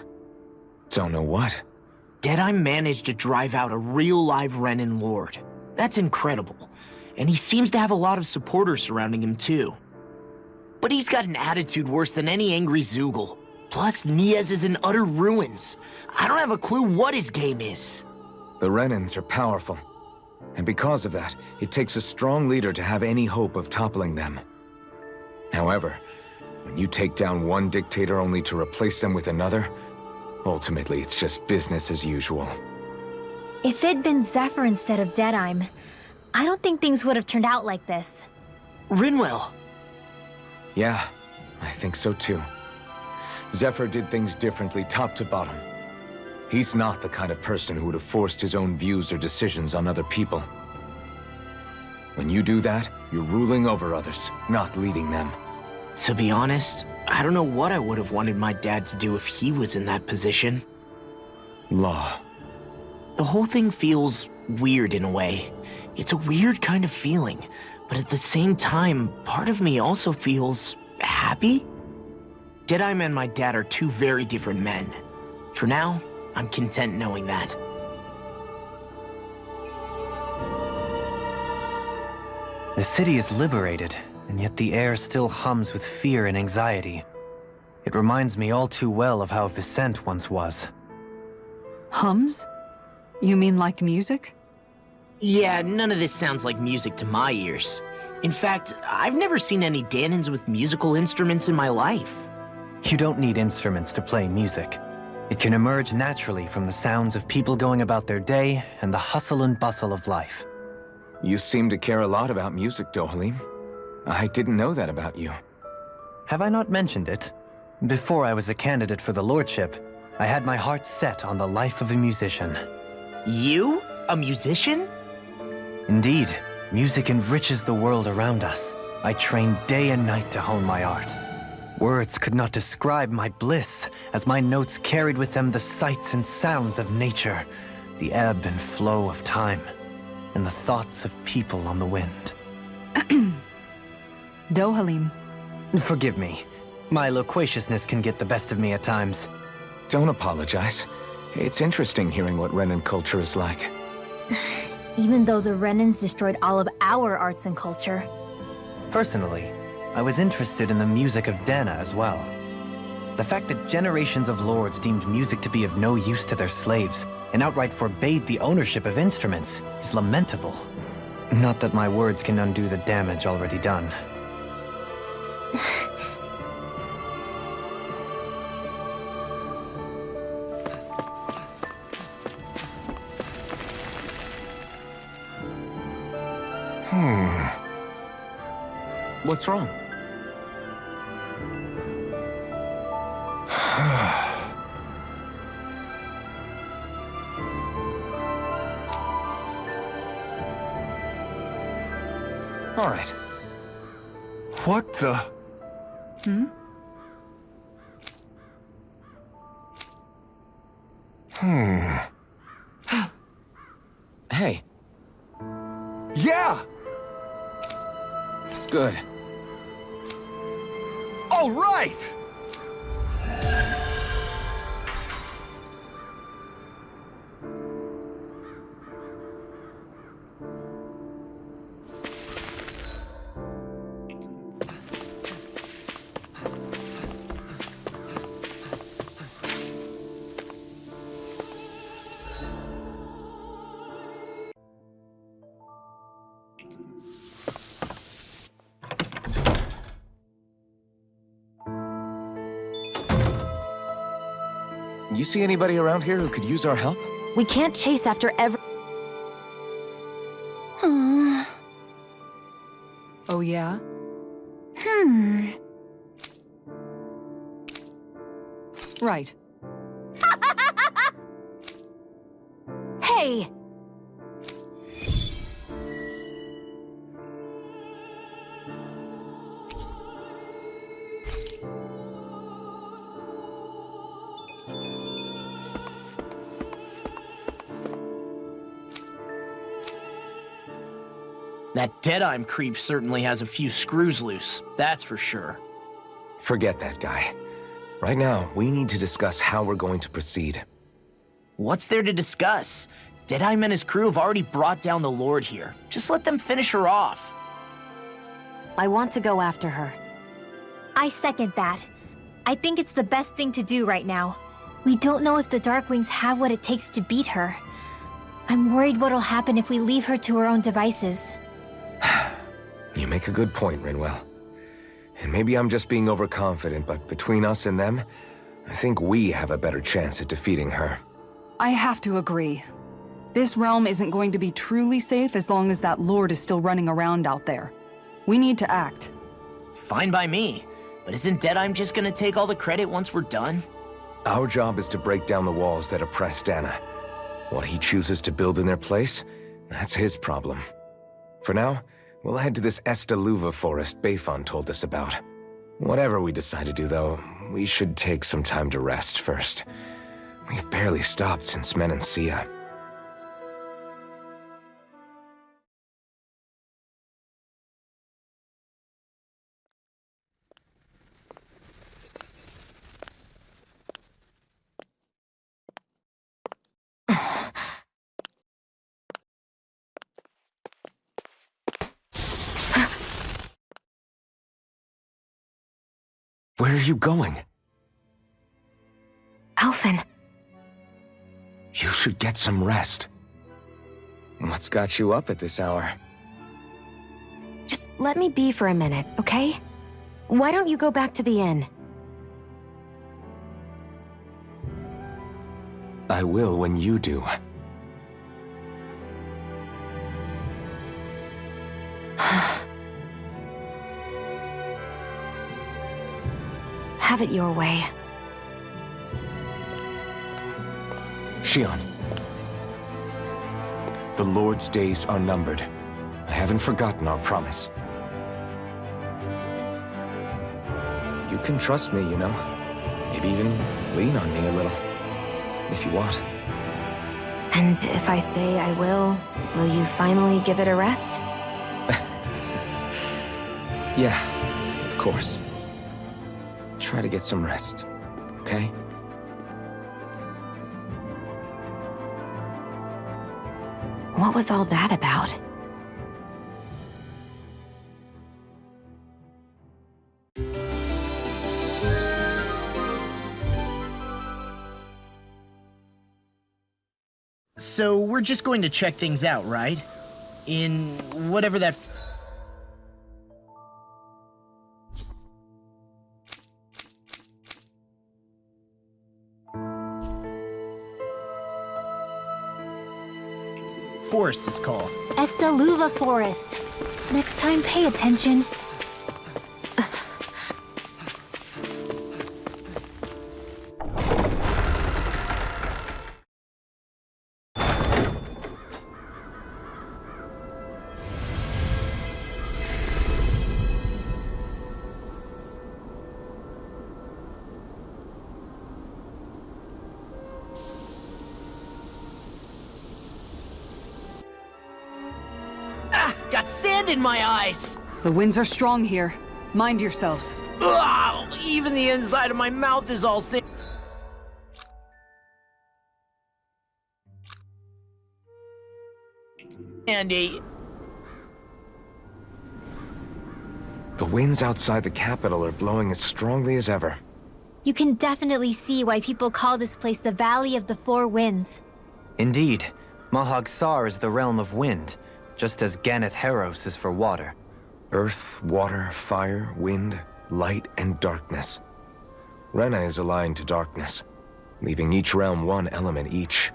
Don't know what? Deadeye managed to drive out a real live Renin lord. That's incredible. and he seems to have a lot of supporters surrounding him too. But he's got an attitude worse than any angry Zoogle. Plus, Niaz is in utter ruins. I don't have a clue what his game is. The Renans are powerful. And because of that, it takes a strong leader to have any hope of toppling them. However, when you take down one dictator only to replace them with another, ultimately it's just business as usual. If it'd been Zephyr instead of Deadime, I don't think things would have turned out like this. Rinwell. Yeah, I think so too. Zephyr did things differently top to bottom. He's not the kind of person who would have forced his own views or decisions on other people. When you do that, you're ruling over others, not leading them. To be honest, I don't know what I would have wanted my dad to do if he was in that position. Law. The whole thing feels weird in a way. It's a weird kind of feeling, but at the same time, part of me also feels happy. Deadeye and my dad are two very different men. For now, I'm content knowing that. The city is liberated, and yet the air still hums with fear and anxiety. It reminds me all too well of how Vicente once was. Hums? You mean like music? Yeah, none of this sounds like music to my ears. In fact, I've never seen any Danans with musical instruments in my life. You don't need instruments to play music. It can emerge naturally from the sounds of people going about their day and the hustle and bustle of life. You seem to care a lot about music, Dohalim. I didn't know that about you. Have I not mentioned it? Before I was a candidate for the lordship, I had my heart set on the life of a musician. You? A musician? Indeed, music enriches the world around us. I trained day and night to hone my art. Words could not describe my bliss, as my notes carried with them the sights and sounds of nature, the ebb and flow of time, and the thoughts of people on the wind. Dohalim. Forgive me. My loquaciousness can get the best of me at times. Don't apologize. It's interesting hearing what Renan culture is like. Even though the Renans destroyed all of our arts and culture. Personally, I was interested in the music of Dana as well. The fact that generations of lords deemed music to be of no use to their slaves and outright forbade the ownership of instruments is lamentable. Not that my words can undo the damage already done. What's wrong? All right. What the? Hey. Yeah! Good. All right! You see anybody around here who could use our help? We can't chase after every... Oh yeah? Right. Hey! That Deadeye creep certainly has a few screws loose, that's for sure. Forget that guy. Right now, we need to discuss how we're going to proceed. What's there to discuss? Deadeye and his crew have already brought down the Lord here. Just let them finish her off. I want to go after her. I second that. I think it's the best thing to do right now. We don't know if the Darkwings have what it takes to beat her. I'm worried what'll happen if we leave her to her own devices. You make a good point, Rinwell. And maybe I'm just being overconfident, but between us and them, I think we have a better chance at defeating her. I have to agree. This realm isn't going to be truly safe as long as that Lord is still running around out there. We need to act. Fine by me. But isn't Deadeye just gonna take all the credit once we're done? Our job is to break down the walls that oppress Dana. What he chooses to build in their place, that's his problem. For now, we'll head to this Estaluva forest Bayfon told us about. Whatever we decide to do, though, we should take some time to rest first. We've barely stopped since Menancia. Where are you going? Alphen. You should get some rest. What's got you up at this hour? Just let me be for a minute, okay? Why don't you go back to the inn? I will when you do. Have it your way. Shion. The Lord's days are numbered. I haven't forgotten our promise. You can trust me, you know. Maybe even lean on me a little. If you want. And if I say I will you finally give it a rest? Yeah, of course. Try to get some rest, okay? What was all that about? So we're just going to check things out, right? In whatever that... forest is called. Estaluva Forest. Next time, pay attention. Got sand in my eyes! The winds are strong here. Mind yourselves. Ugh, even the inside of my mouth is all sand. Andy. The winds outside the capital are blowing as strongly as ever. You can definitely see why people call this place the Valley of the Four Winds. Indeed, Mahag Sar is the realm of wind, just as Ganeth Heros is for water. Earth, water, fire, wind, light, and darkness. Rena is aligned to darkness, leaving each realm one element each.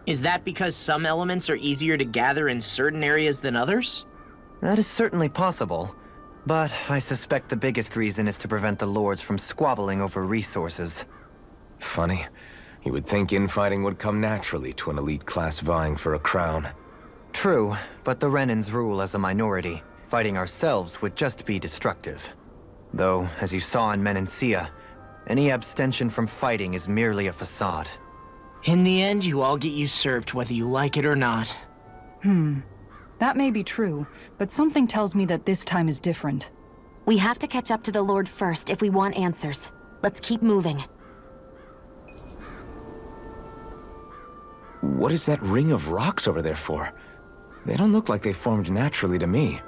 Is that because some elements are easier to gather in certain areas than others? That is certainly possible, but I suspect the biggest reason is to prevent the lords from squabbling over resources. Funny. You would think infighting would come naturally to an elite class vying for a crown. True, but the Renans rule as a minority. Fighting ourselves would just be destructive. Though, as you saw in Menancia, any abstention from fighting is merely a facade. In the end, you all get usurped whether you like it or not. That may be true, but something tells me that this time is different. We have to catch up to the Lord first if we want answers. Let's keep moving. What is that ring of rocks over there for? They don't look like they formed naturally to me.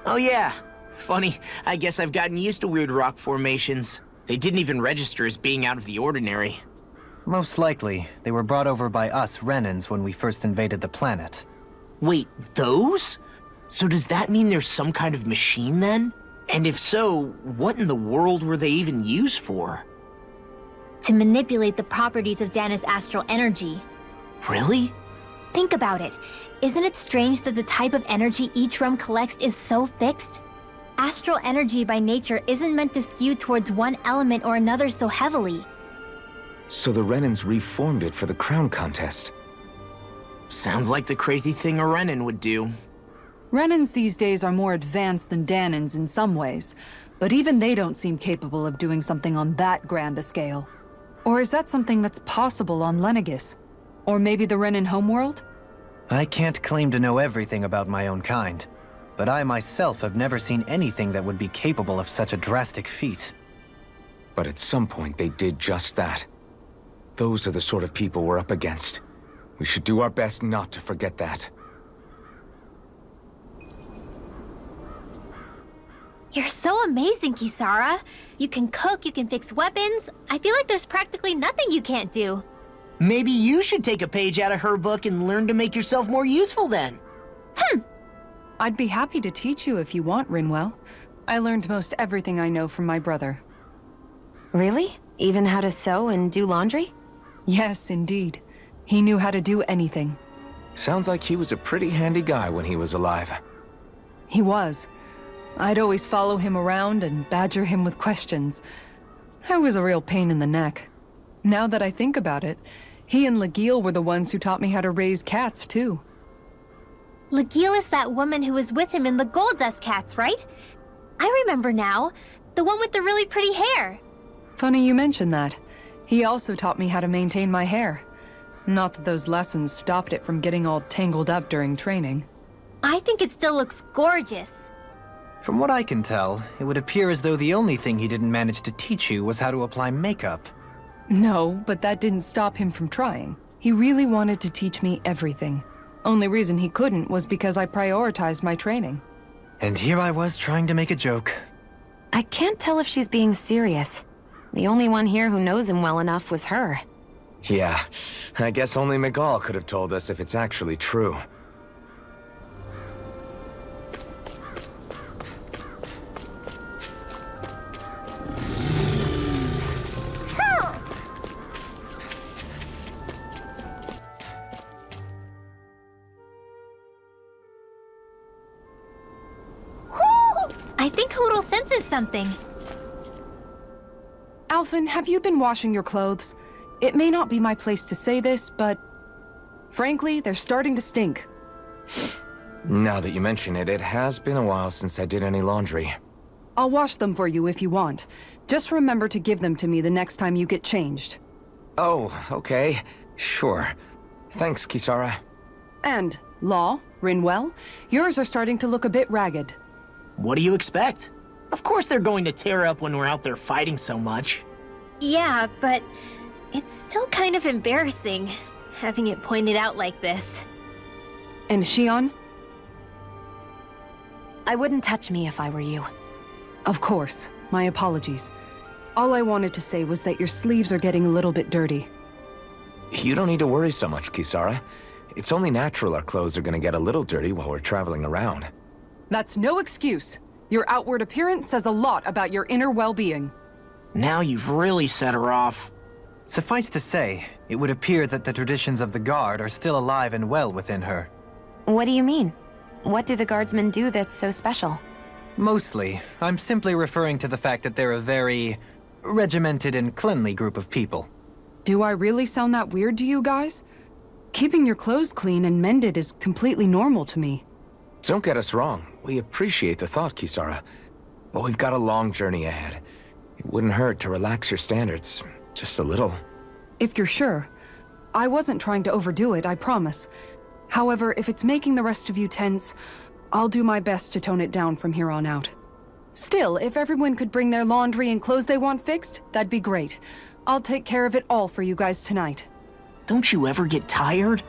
Oh yeah. Funny, I guess I've gotten used to weird rock formations. They didn't even register as being out of the ordinary. Most likely, they were brought over by us Renans when we first invaded the planet. Wait, those? So does that mean there's some kind of machine then? And if so, what in the world were they even used for? To manipulate the properties of Dana's astral energy. Really? Think about it. Isn't it strange that the type of energy each realm collects is so fixed? Astral energy by nature isn't meant to skew towards one element or another so heavily. So the Renans reformed it for the crown contest. Sounds like the crazy thing a Renan would do. Renans these days are more advanced than Danans in some ways, but even they don't seem capable of doing something on that grand a scale. Or is that something that's possible on Lenegis? Or maybe the Renan homeworld? I can't claim to know everything about my own kind, but I myself have never seen anything that would be capable of such a drastic feat. But at some point they did just that. Those are the sort of people we're up against. We should do our best not to forget that. You're so amazing, Kisara. You can cook, you can fix weapons. I feel like there's practically nothing you can't do. Maybe you should take a page out of her book and learn to make yourself more useful then. I'd be happy to teach you if you want, Rinwell. I learned most everything I know from my brother. Really? Even how to sew and do laundry? Yes, indeed. He knew how to do anything. Sounds like he was a pretty handy guy when he was alive. He was. I'd always follow him around and badger him with questions. I was a real pain in the neck. Now that I think about it, he and Legil were the ones who taught me how to raise cats, too. Legil is that woman who was with him in the Gold Dust Cats, right? I remember now. The one with the really pretty hair. Funny you mention that. He also taught me how to maintain my hair. Not that those lessons stopped it from getting all tangled up during training. I think it still looks gorgeous. From what I can tell, it would appear as though the only thing he didn't manage to teach you was how to apply makeup. No, but that didn't stop him from trying. He really wanted to teach me everything. Only reason he couldn't was because I prioritized my training. And here I was trying to make a joke. I can't tell if she's being serious. The only one here who knows him well enough was her. Yeah, I guess only Miguel could have told us if it's actually true. I think Hoodle senses something. Alphen, have you been washing your clothes? It may not be my place to say this, but... frankly, they're starting to stink. Now that you mention it, it has been a while since I did any laundry. I'll wash them for you if you want. Just remember to give them to me the next time you get changed. Oh, okay. Sure. Thanks, Kisara. And, Law, Rinwell, yours are starting to look a bit ragged. What do you expect? Of course they're going to tear up when we're out there fighting so much. Yeah, but it's still kind of embarrassing, having it pointed out like this. And Shion? I wouldn't touch me if I were you. Of course. My apologies. All I wanted to say was that your sleeves are getting a little bit dirty. You don't need to worry so much, Kisara. It's only natural our clothes are gonna get a little dirty while we're traveling around. That's no excuse. Your outward appearance says a lot about your inner well-being. Now you've really set her off. Suffice to say, it would appear that the traditions of the Guard are still alive and well within her. What do you mean? What do the guardsmen do that's so special? Mostly, I'm simply referring to the fact that they're a very regimented and cleanly group of people. Do I really sound that weird to you guys? Keeping your clothes clean and mended is completely normal to me. Don't get us wrong. We appreciate the thought, Kisara. But we've got a long journey ahead. It wouldn't hurt to relax your standards. Just a little. If you're sure. I wasn't trying to overdo it, I promise. However, if it's making the rest of you tense, I'll do my best to tone it down from here on out. Still, if everyone could bring their laundry and clothes they want fixed, that'd be great. I'll take care of it all for you guys tonight. Don't you ever get tired?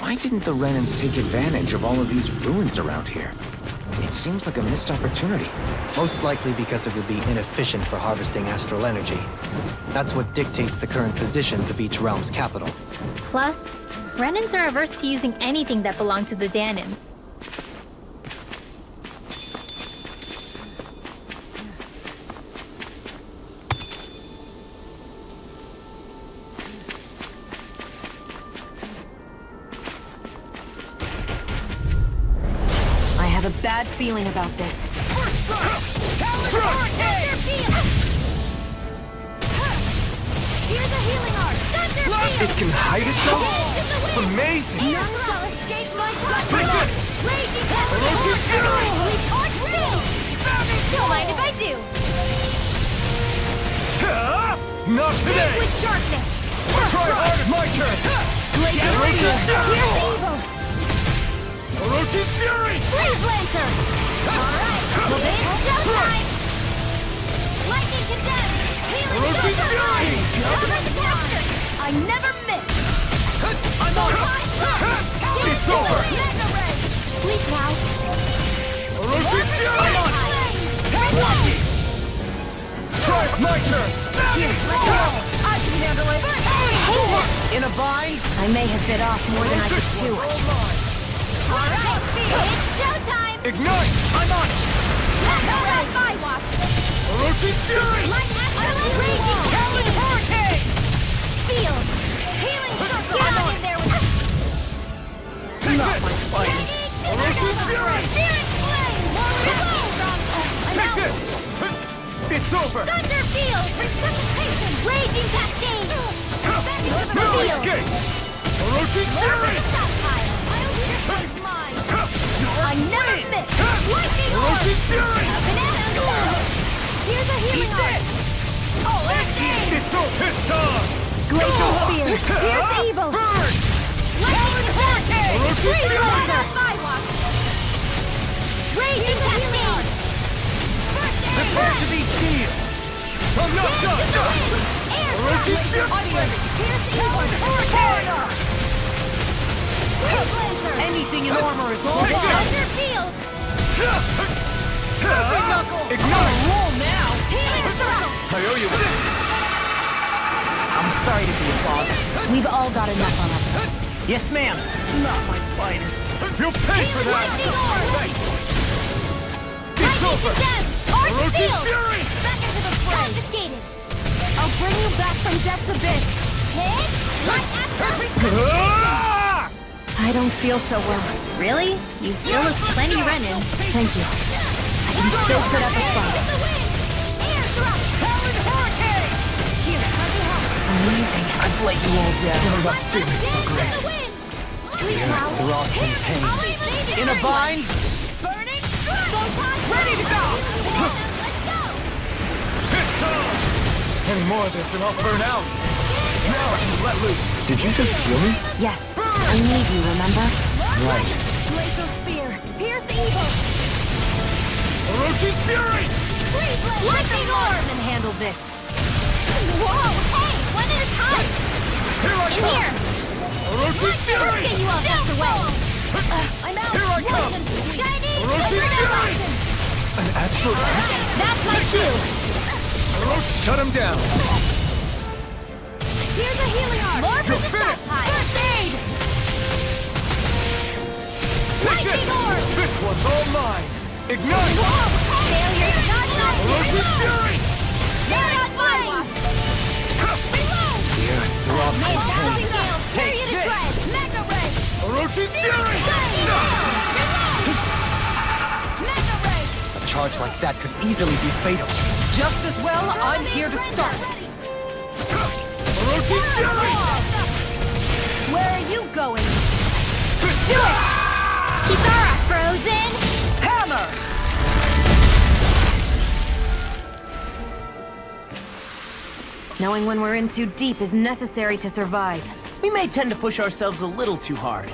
Why didn't the Renans take advantage of all of these ruins around here? It seems like a missed opportunity. Most likely because it would be inefficient for harvesting astral energy. That's what dictates the current positions of each realm's capital. Plus, Renans are averse to using anything that belonged to the Danans. I have a bad feeling about this. Here's a healing art! It can hide itself? Amazing! None shall escape my touch! Take this! Raging Ferocious fury! Don't mind if I do! Not today! With sharpness! Try hard at my turn! Here's evil! Ferocious fury! Freeze Lancer! Alright, well then it's showtime! Lightning condemned! Healing Ferocious fury! I never miss! I'm on it! It's over! Mega Ray! Sleep now! Ferocious fury! I'm on it! Try it, my turn! I can handle it! In a bind? I may have bit off more than I could chew. Alright, it's showtime! Ignite! I'm on it! That's my watch! Ferocious fury! Light Astral Raging Talon Hurricane! Steel! Healing Circle! Get on in there with Not my fight! Ferocious fury! Spirit Flame! I'm Take out! this! It's over! Thunder Field! Resuscitation! Raging Cascade! Back into the No field! escape! Ferocious fury! Stockpile! This one's mine! I never miss! Lightning Orb! Ferocious fury! Banana! Here's a healing art! Oh, It's so pissed off! Glacial Spear! Here's evil! Burn! Lightning Hurricane! Ferocious Freeze fury! Laser! My watch! Raging Cascade! Prepare to be sealed! I'm not done! Ferocious fury! Here's evil! Hurricane! Freeze Laser! Anything in armor is all Thunder Field! Ignite! Roll now! Healing Circle! I owe you one. I'm sorry to be a bother. We've all got enough on our plates. Yes, ma'am. Not my finest. You'll pay for that! Lightning Orb! Thanks! It's Lightning over! condemned! Arch Ferocious Field! fury! Back into the fray! Confiscated! I'll bring you back from death's abyss! Hit! Light Astral Ah! I don't feel so well. Really? You still have plenty Renans. Thank you. I can still put up a fight. Amazing. I've let you all down. I'm not feeling so great. Lost in pain. In a bind? Ready to go! Any more of this and I'll burn out. Now I can let loose. Did you just heal me? Yes. I need you, remember? Right. Glacial Spear! Pierce evil! Ferocious fury! Lightning Orb! And handle this. Whoa! Hey! One at a time! In here! Let's get you all tucked away! I'm out! Here I come! Chinese! An astral attack? That's my cue! Shut him down! Here's a healing arm! More for the stockpile! First aid! Lightning orb! This one's all mine! Ignite! Failure's not an Orochi's fury! They're not fine! Reload! Here, drop my Battling nails! Tear you to shreds! Mega ray! Orochi's fury! Mega ray! A charge like that could easily be fatal. Just as well, I'm here to start. Orochi's fury! Where are you going? Do it! Kitara frozen! Hammer! Knowing when we're in too deep is necessary to survive. We may tend to push ourselves a little too hard.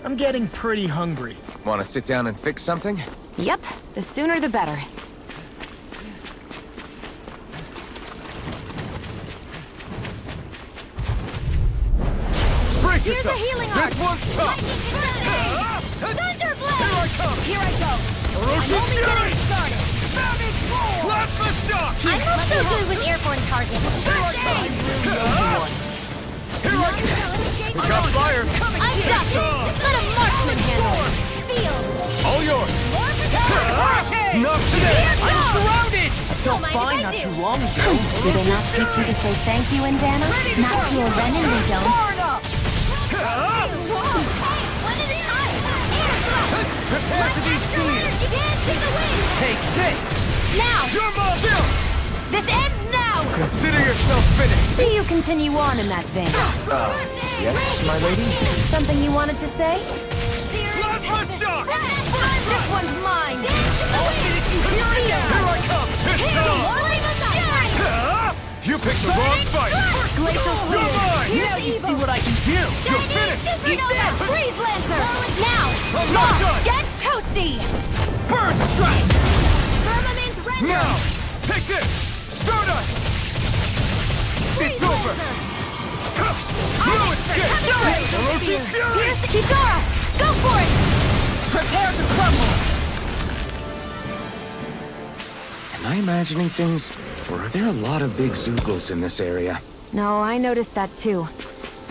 I'm getting pretty hungry. Want to sit down and fix something? Yep, the sooner the better. Brace Here's a yourself! healing arm! This one's tough! Thunderblade! Here I come! Here I go! I'm Orochi's only fury! getting started! Savage roar! Plasma shock! I'm not so good with airborne targets! First aid! Here I come! Pick up fire! I've got this! Let a marksman handle it! Seal! All yours! Not today! I'm surrounded! I felt Fine not too long ago. Do they not teach you to say thank you, Indana? Not to a Renin, they don't. Prepare to be seen! Take this! Now! Your mom! This ends now! Consider yourself finished! See you continue on in that vein. Yes, my lady? Something you wanted to say? Plasma shock! This one's mine! Here I come! You picked the wrong fight! Glacial You're Fluid! mine! Now you see what I can do! You're finished! Eat that! Freeze Lancer! Now! I'm not Lock! done! Get toasty! Burn strike! Firmament render! Now! Take this! Stardust! It's over! No escape! Orochi's fury! Here's the Kitara! Go for it! Prepare to crumble! Am I imagining things? Or are there a lot of big Zoogles in this area? No, I noticed that too.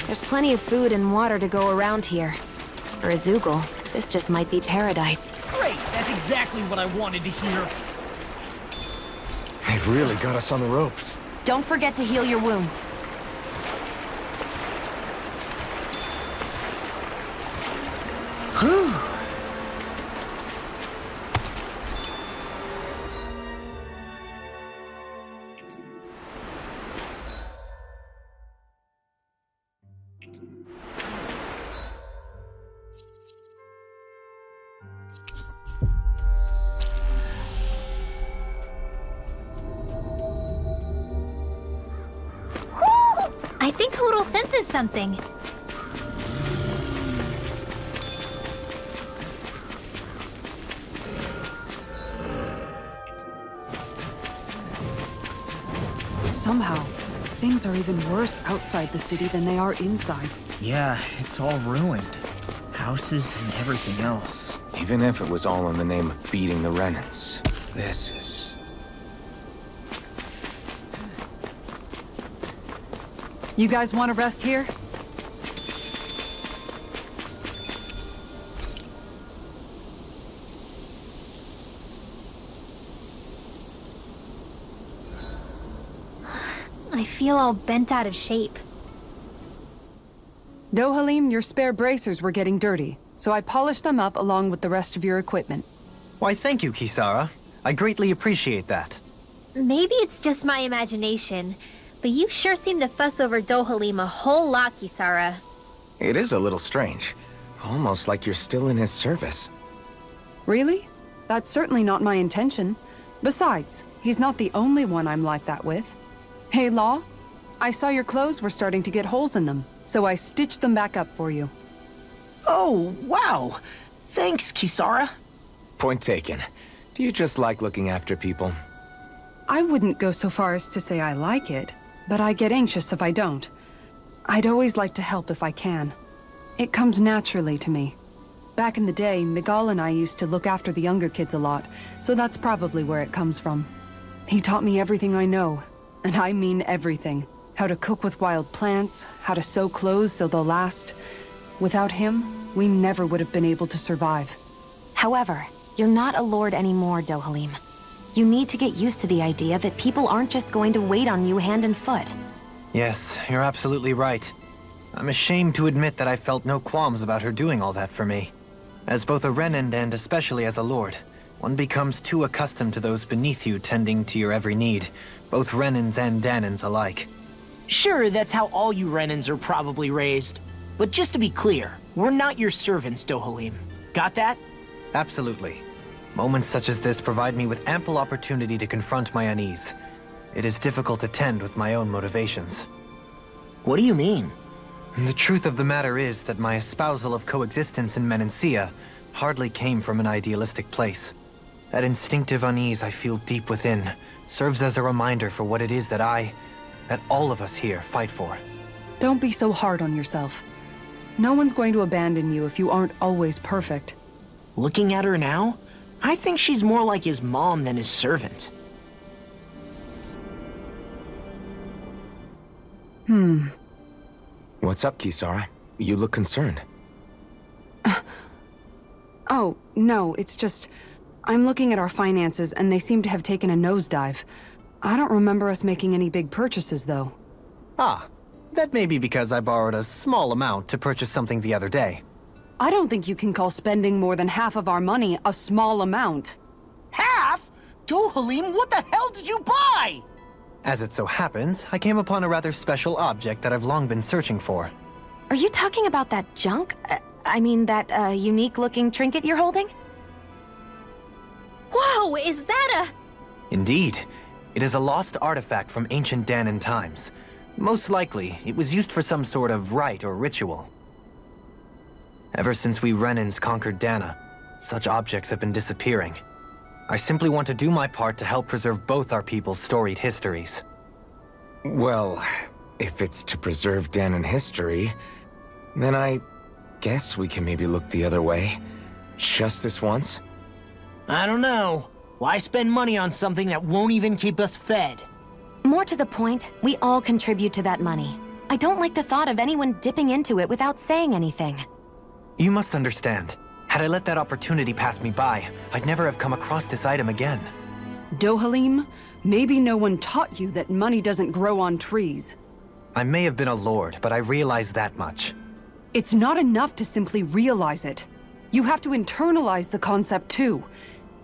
There's plenty of food and water to go around here. For a Zoogle, this just might be paradise. Great! That's exactly what I wanted to hear. They've really got us on the ropes. Don't forget to heal your wounds. Whew. I think Hoodle senses something. Somehow, things are even worse outside the city than they are inside. Yeah, it's all ruined. Houses and everything else. Even if it was all in the name of beating the Renans, this is... You guys want to rest here? I feel all bent out of shape. Dohalim, your spare bracers were getting dirty, so I polished them up along with the rest of your equipment. Why, thank you, Kisara. I greatly appreciate that. Maybe it's just my imagination, but you sure seem to fuss over Dohalim a whole lot, Kisara. It is a little strange. Almost like you're still in his service. Really? That's certainly not my intention. Besides, he's not the only one I'm like that with. Hey, Law, I saw your clothes were starting to get holes in them, so I stitched them back up for you. Oh, wow. Thanks, Kisara. Point taken. Do you just like looking after people? I wouldn't go so far as to say I like it, but I get anxious if I don't. I'd always like to help if I can. It comes naturally to me. Back in the day, Miguel and I used to look after the younger kids a lot, so that's probably where it comes from. He taught me everything I know, and I mean everything. How to cook with wild plants, how to sew clothes so they'll last. Without him, we never would have been able to survive. However, you're not a lord anymore, Dohalim. You need to get used to the idea that people aren't just going to wait on you hand and foot. Yes, you're absolutely right. I'm ashamed to admit that I felt no qualms about her doing all that for me. As both a Renan and especially as a lord, one becomes too accustomed to those beneath you tending to your every need, both Renans and Danans alike. Sure, that's how all you Renans are probably raised. But just to be clear, we're not your servants, Dohalim. Got that? Absolutely. Moments such as this provide me with ample opportunity to confront my unease. It is difficult to tend with my own motivations. What do you mean? The truth of the matter is that my espousal of coexistence in Menancia hardly came from an idealistic place. That instinctive unease I feel deep within serves as a reminder for what it is that all of us here fight for. Don't be so hard on yourself. No one's going to abandon you if you aren't always perfect. Looking at her now, I think she's more like his mom than his servant. What's up, Kisara? You look concerned. Oh, no, it's just... I'm looking at our finances and they seem to have taken a nosedive. I don't remember us making any big purchases, though. Ah, that may be because I borrowed a small amount to purchase something the other day. I don't think you can call spending more than half of our money a small amount. Half? Dohalim, what the hell did you buy? As it so happens, I came upon a rather special object that I've long been searching for. Are you talking about that junk? I mean, that unique-looking trinket you're holding? Whoa, is that Indeed. It is a lost artifact from ancient Danan times. Most likely, it was used for some sort of rite or ritual. Ever since we Renans conquered Dana, such objects have been disappearing. I simply want to do my part to help preserve both our people's storied histories. Well, if it's to preserve Danan history, then I guess we can maybe look the other way. Just this once? I don't know. Why spend money on something that won't even keep us fed? More to the point, we all contribute to that money. I don't like the thought of anyone dipping into it without saying anything. You must understand. Had I let that opportunity pass me by, I'd never have come across this item again. Dohalim, maybe no one taught you that money doesn't grow on trees. I may have been a lord, but I realize that much. It's not enough to simply realize it. You have to internalize the concept too.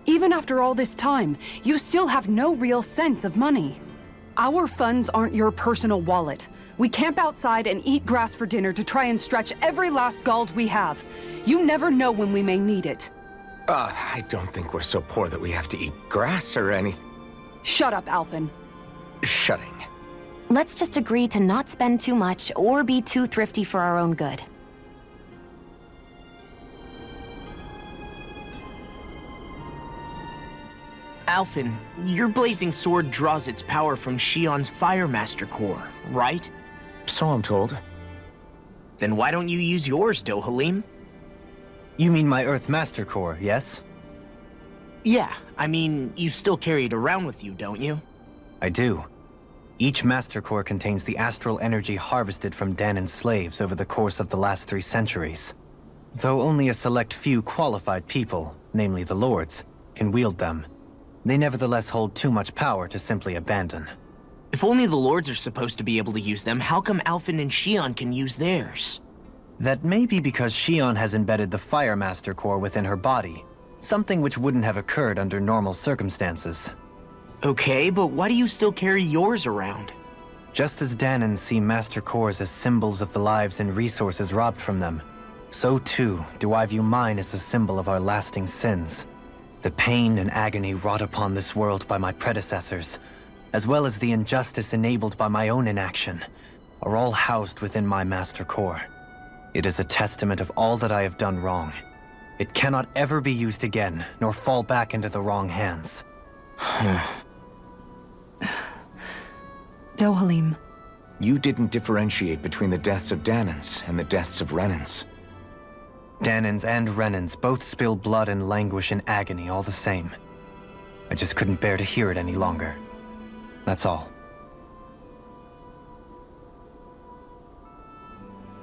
Even after all this time, you still have no real sense of money. Our funds aren't your personal wallet. We camp outside and eat grass for dinner to try and stretch every last gold we have. You never know when we may need it. I don't think we're so poor that we have to eat grass or anything. Shut up, Alphen. Shutting. Let's just agree to not spend too much or be too thrifty for our own good. Alphen, your blazing sword draws its power from Shion's Fire Master core, right? So I'm told. Then why don't you use yours, Dohalim? You mean my Earth Master Core, yes? Yeah, I mean, you still carry it around with you, don't you? I do. Each Master Core contains the astral energy harvested from Danan's slaves over the course of the last 3 centuries. Though only a select few qualified people, namely the Lords, can wield them, they nevertheless hold too much power to simply abandon. If only the Lords are supposed to be able to use them, how come Alphen and Shion can use theirs? That may be because Shion has embedded the Fire Master Core within her body, Something which wouldn't have occurred under normal circumstances. Okay, but why do you still carry yours around? Just as Danans see Master Cores as symbols of the lives and resources robbed from them, so too do I view mine as a symbol of our lasting sins. The pain and agony wrought upon this world by my predecessors, as well as the injustice enabled by my own inaction, are all housed within my Master Core. It is a testament of all that I have done wrong. It cannot ever be used again, nor fall back into the wrong hands. Dohalim. You didn't differentiate between the deaths of Danans and the deaths of Renans. Danans and Renans both spill blood and languish in agony all the same. I just couldn't bear to hear it any longer. That's all.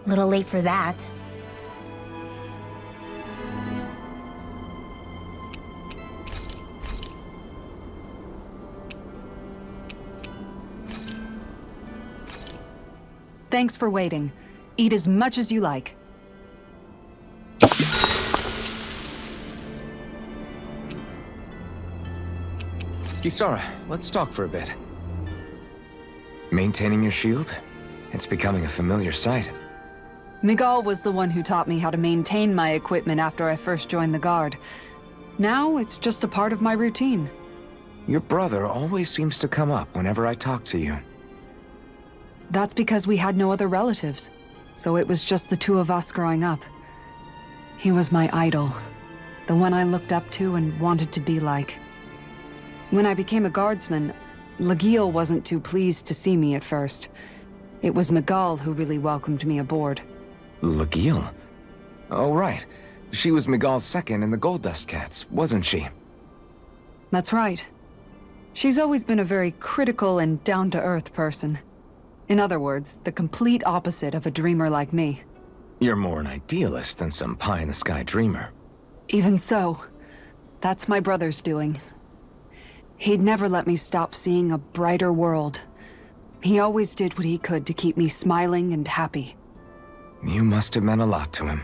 Little late for that. Thanks for waiting. Eat as much as you like. Kisara, let's talk for a bit. Maintaining your shield? It's becoming a familiar sight. Miguel was the one who taught me how to maintain my equipment after I first joined the Guard. Now, it's just a part of my routine. Your brother always seems to come up whenever I talk to you. That's because we had no other relatives, so it was just the two of us growing up. He was my idol, the one I looked up to and wanted to be like. When I became a guardsman, Lagiel wasn't too pleased to see me at first. It was Miguel who really welcomed me aboard. Lagiel? Oh, right. She was Miguel's second in the Gold Dust Cats, wasn't she? That's right. She's always been a very critical and down-to-earth person. In other words, the complete opposite of a dreamer like me. You're more an idealist than some pie-in-the-sky dreamer. Even so, that's my brother's doing. He'd never let me stop seeing a brighter world. He always did what he could to keep me smiling and happy. You must have meant a lot to him.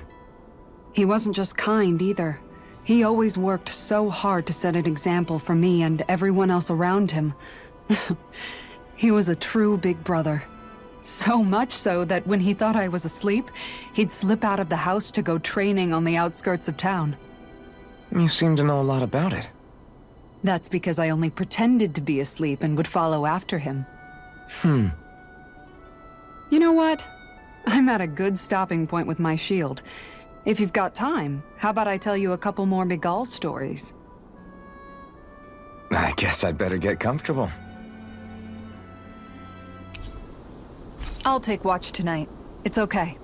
He wasn't just kind, either. He always worked so hard to set an example for me and everyone else around him. He was a true big brother. So much so that when he thought I was asleep, he'd slip out of the house to go training on the outskirts of town. You seem to know a lot about it. That's because I only pretended to be asleep and would follow after him. You know what? I'm at a good stopping point with my shield. If you've got time, how about I tell you a couple more Miguel stories? I guess I'd better get comfortable. I'll take watch tonight. It's okay.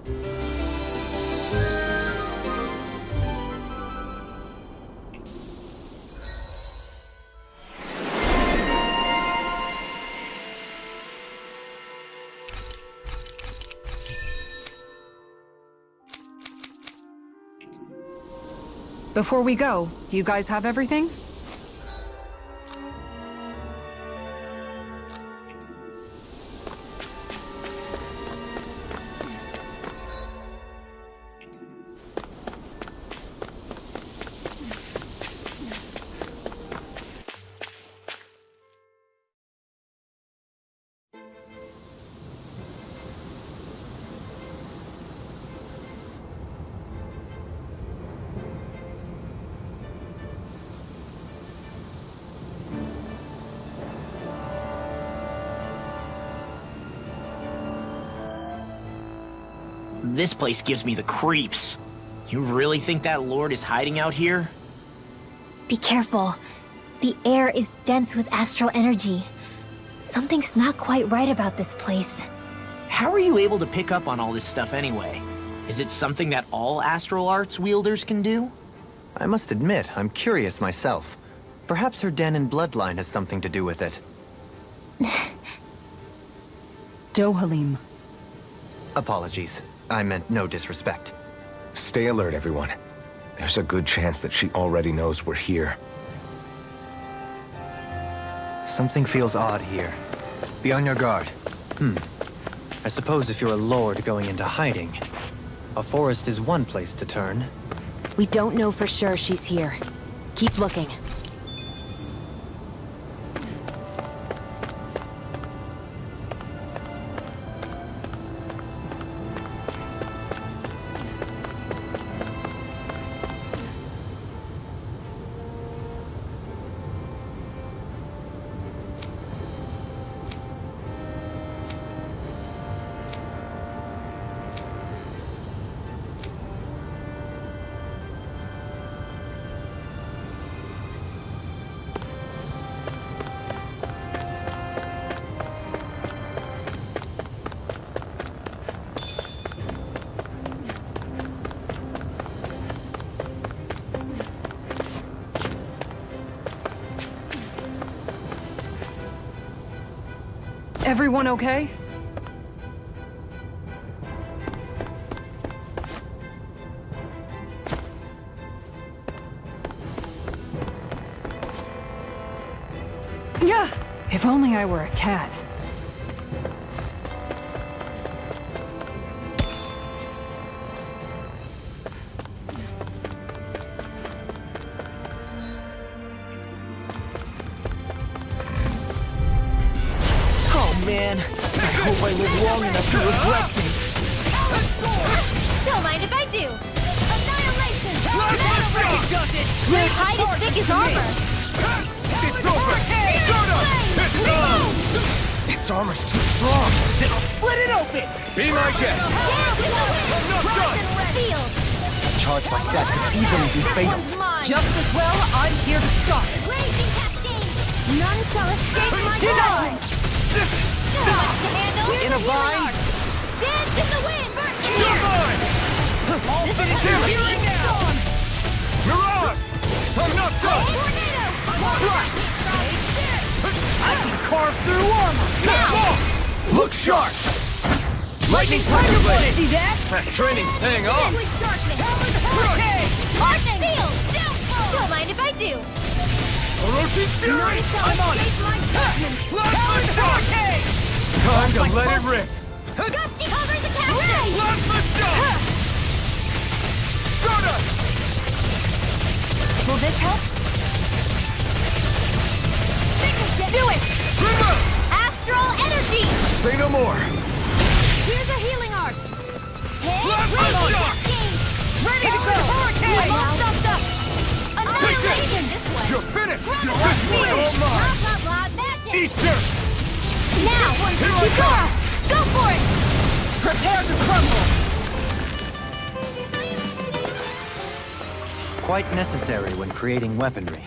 Before we go, do you guys have everything? This place gives me the creeps. You really think that lord is hiding out here? Be careful. The air is dense with astral energy. Something's not quite right about this place. How are you able to pick up on all this stuff anyway? Is it something that all astral arts wielders can do? I must admit, I'm curious myself. Perhaps her Danan bloodline has something to do with it. Dohalim. Apologies. I meant no disrespect. Stay alert, everyone. There's a good chance that she already knows we're here. Something feels odd here. Be on your guard. I suppose if you're a lord going into hiding, a forest is one place to turn. We don't know for sure she's here. Keep looking. Everyone okay? Yeah, if only I were a cat. Man, I hope I live long enough to regret this. Don't mind if I do. Annihilation! Does it? Your hide is thick as armor. It's over! It's on! Its armor's too strong. Then I'll split it open! Be my guest! Sealed. A charge like that could easily be fatal. One's mine. Just as well, I'm here to stop it. Blazing cascade. None shall escape my Denied! claws. Too much to handle. In a bind? Dance in the wind. You're mine! All finish him here and now! Mirage! I'm not done! I can carve through armor! Look sharp! Lightning Tiger Blade! See that? That training's paying off! With darkness. Hurricane! Lightning. Sealed. Downfall. Don't mind if I do. Orochi Fury! None shall I'm on it. escape my judgment. Plasma Shock! Time to let it rip! Gusty cover the castle. Plasma Shock! Stardust! Will this help? Do it. Astral energy. Say no more. Here's a healing art. Plasma Shock! Ready to go. Hurricane. All stuffed up. Annihilation. This way. You're finished! You're This way, all Blah mine! blah blah. Magic. Eat dirt! Now, Yukara, go for it. Prepare to crumble! Quite necessary when creating weaponry.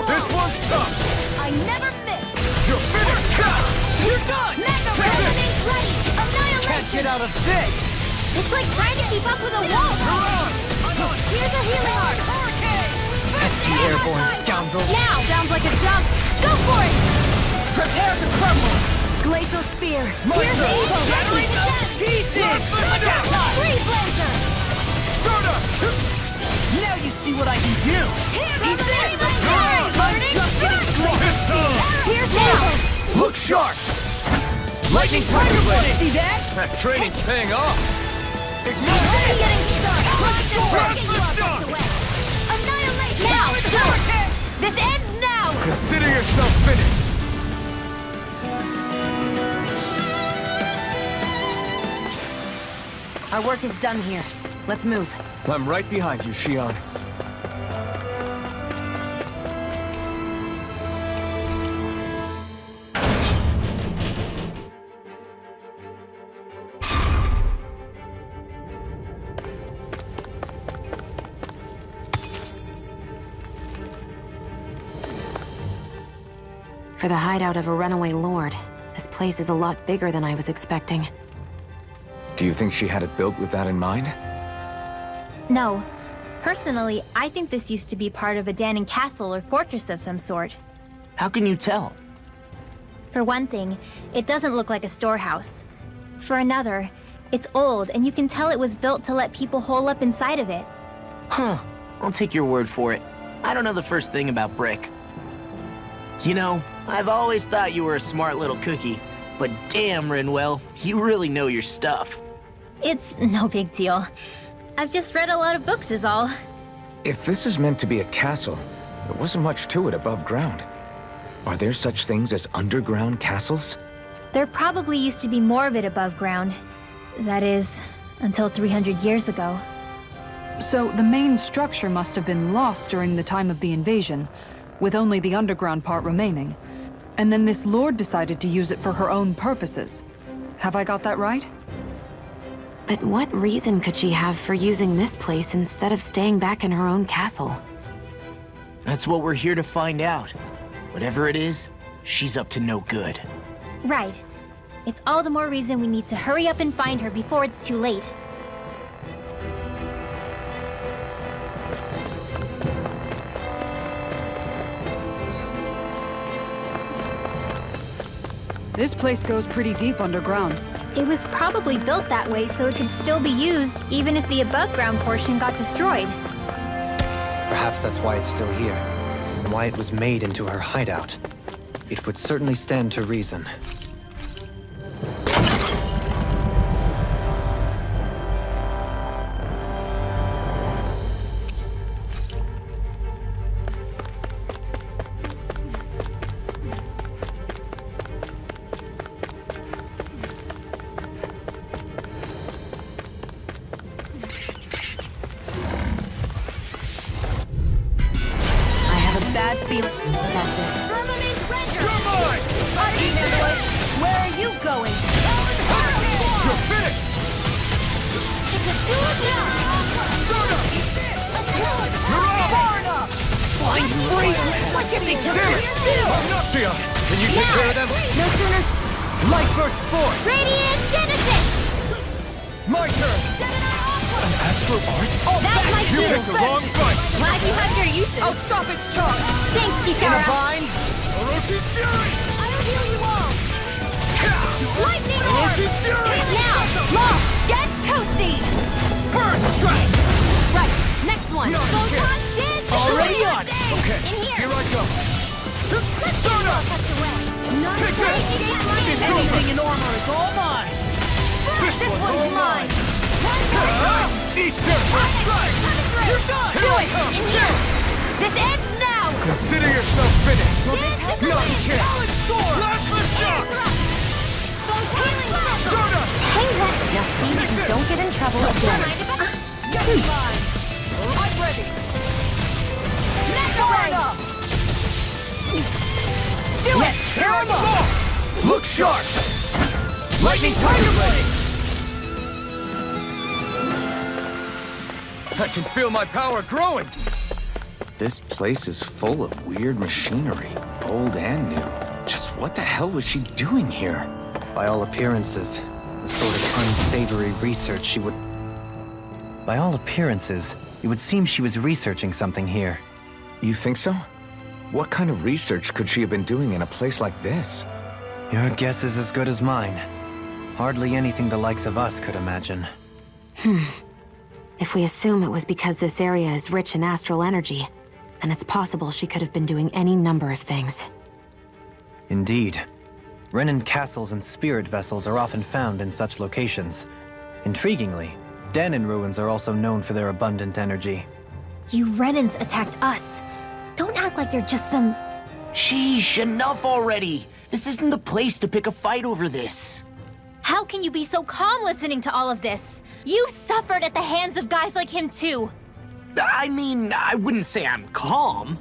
This one's tough! I never miss. You're finished! You're done! Mega resonance ready. Annihilation. Can't get out of this! It's like trying to keep up with a wall. Here's a healing art. SG airborne scoundrel. Now sounds like a jump. Go for it. Prepare to crumble! Glacial spear. Here's the eagle. Pieces! Freeze laser. Now you see what I can do! Here's the Here's now. Look sharp! Lightning Tiger Blade! See that? That training's paying off! Ignore Only it! getting started. Plasma Shock! Annihilation. Now, jump. This ends now. Consider yourself finished! Our work is done here. Let's move. I'm right behind you, Shion. For the hideout of a runaway lord, this place is a lot bigger than I was expecting. Do you think she had it built with that in mind? No. Personally, I think this used to be part of a Danon castle or fortress of some sort. How can you tell? For one thing, it doesn't look like a storehouse. For another, it's old and you can tell it was built to let people hole up inside of it. Huh. I'll take your word for it. I don't know the first thing about brick. You know, I've always thought you were a smart little cookie, but damn, Rinwell, you really know your stuff. It's no big deal. I've just read a lot of books is all. If this is meant to be a castle, there wasn't much to it above ground. Are there such things as underground castles? There probably used to be more of it above ground. That is, until 300 years ago. So the main structure must have been lost during the time of the invasion, with only the underground part remaining. And then this lord decided to use it for her own purposes. Have I got that right? But what reason could she have for using this place instead of staying back in her own castle? That's what we're here to find out. Whatever it is, she's up to no good. Right. It's all the more reason we need to hurry up and find her before it's too late. This place goes pretty deep underground. It was probably built that way so it could still be used even if the above-ground portion got destroyed. Perhaps that's why it's still here, and why it was made into her hideout. It would certainly stand to reason. Bad feeling about this. Firmament Render! Come on! Where are you going? You're finished! It's a do or die! Far enough! Flying free! What can they do? Damn it! Omnoxia! Can you take care of them? No sooner... Light burst forth! Radiant Genesis! My turn! An astral art? That's my You cue! picked the wrong fight! Glad you have your uses! I'll stop its charge! Thanks, Kisara! Orochi's Fury! I'll heal you all! Lightning Orb! Orochi's Fury! Now, Lost, get toasty! Burn strike! Right, next one! Not a Photon chance. Did! Already on it! Okay, In here! here I go! Let's Start up! Not Take this! Anything in armor is all mine! This one's mine! Eat this! You're done! Do it! In here! This ends now! Consider yourself finished! Not Not a chance! Plasma shock! Soda! Hey, now see that you don't get in trouble again. I'm ready! Next Do it! Tear him up! Look sharp! Lightning Tiger Blade! I can feel my power growing! This place is full of weird machinery, old and new. Just what the hell was she doing here? By all appearances, the sort of unsavory research she would... By all appearances, it would seem she was researching something here. You think so? What kind of research could she have been doing in a place like this? Your guess is as good as mine. Hardly anything the likes of us could imagine. If we assume it was because this area is rich in astral energy, then it's possible she could have been doing any number of things. Indeed. Renin castles and spirit vessels are often found in such locations. Intriguingly, Danon ruins are also known for their abundant energy. You Renans attacked us. Don't act like you're just some... Sheesh, enough already! This isn't the place to pick a fight over this. How can you be so calm listening to all of this? You suffered at the hands of guys like him too. I mean, I wouldn't say I'm calm.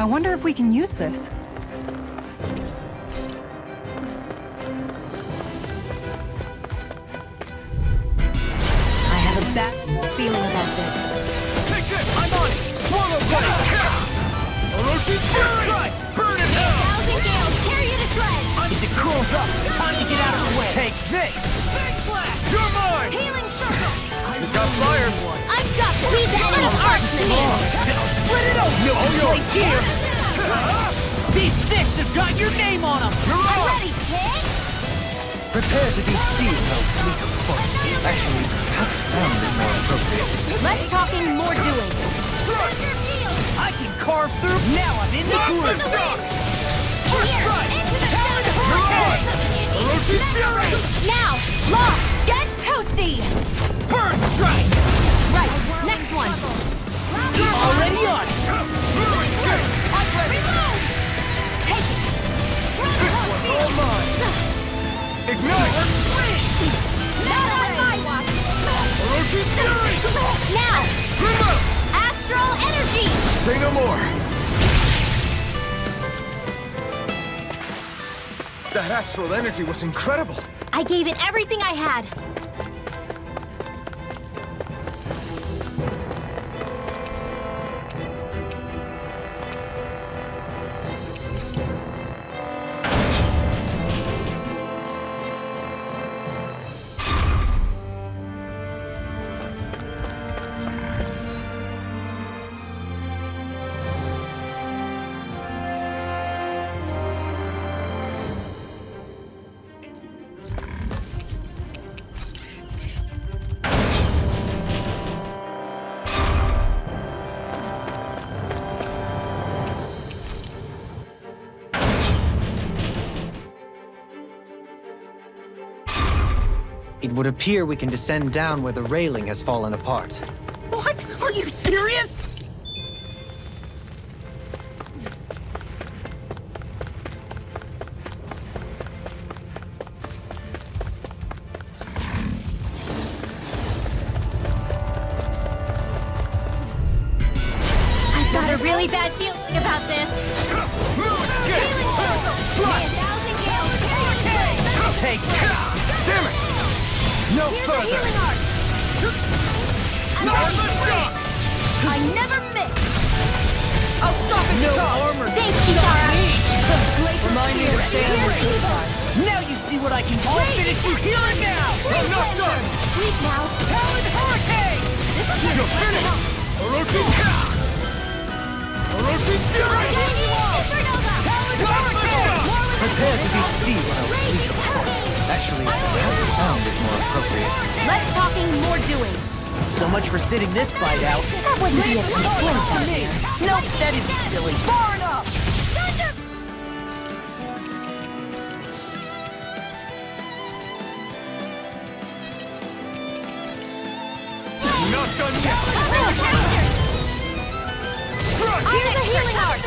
I wonder if we can use this. I have a bad feeling about this. Take this! I'm on it! Swallow blade! Orochi's Fury! Right! Burn in hell! Thousand gales, tear you to shreds! I need to close up! Time to get out of the way! Take this! Big Flash! You're mine! Healing circle! We've got fires! I've got to be the end of Artsman! Split it open! No place here! These fists have got your name on them! You're I'm on! ready, pig! Prepare to be seized, O fleet of foot. Actually, perhaps bound is more appropriate. Less talking, more doing. I can carve through! Now I'm in the groove! Here, into the sound of hurricane! Orochi's Fury! Now, lock, get toasty! Burn strike! Right, next one. Already on! I'm ready! Take it! All mine! Ignite! Not on my watch! Orochi's Fury! Now, Remove! astral energy! Say no more. That astral energy was incredible. I gave it everything I had. It would appear we can descend down where the railing has fallen apart. What? Are you serious? I've got a really bad feeling about this. Healing circle! May 1,000 gales tear you to shreds! Take Damn it! no Here's the further! healing arc! Not the shot! I never miss! I'll stop at No the top! armor! Thanks, Kitara! Remind me to stand with you. Now you see what I can do! I'll finish you here and now! I'm not done! Sleep now! Talon Hurricane! This is You're finished! Orochi's Orochi's Fury! Supernova! Prepare to be seized, O fleet of foot. Actually, perhaps bound is more appropriate. Less talking, more doing. So much for sitting this fight out. That wouldn't be a complete Nope, that'd be silly. Far enough! Not done yet! Here's a healing arc!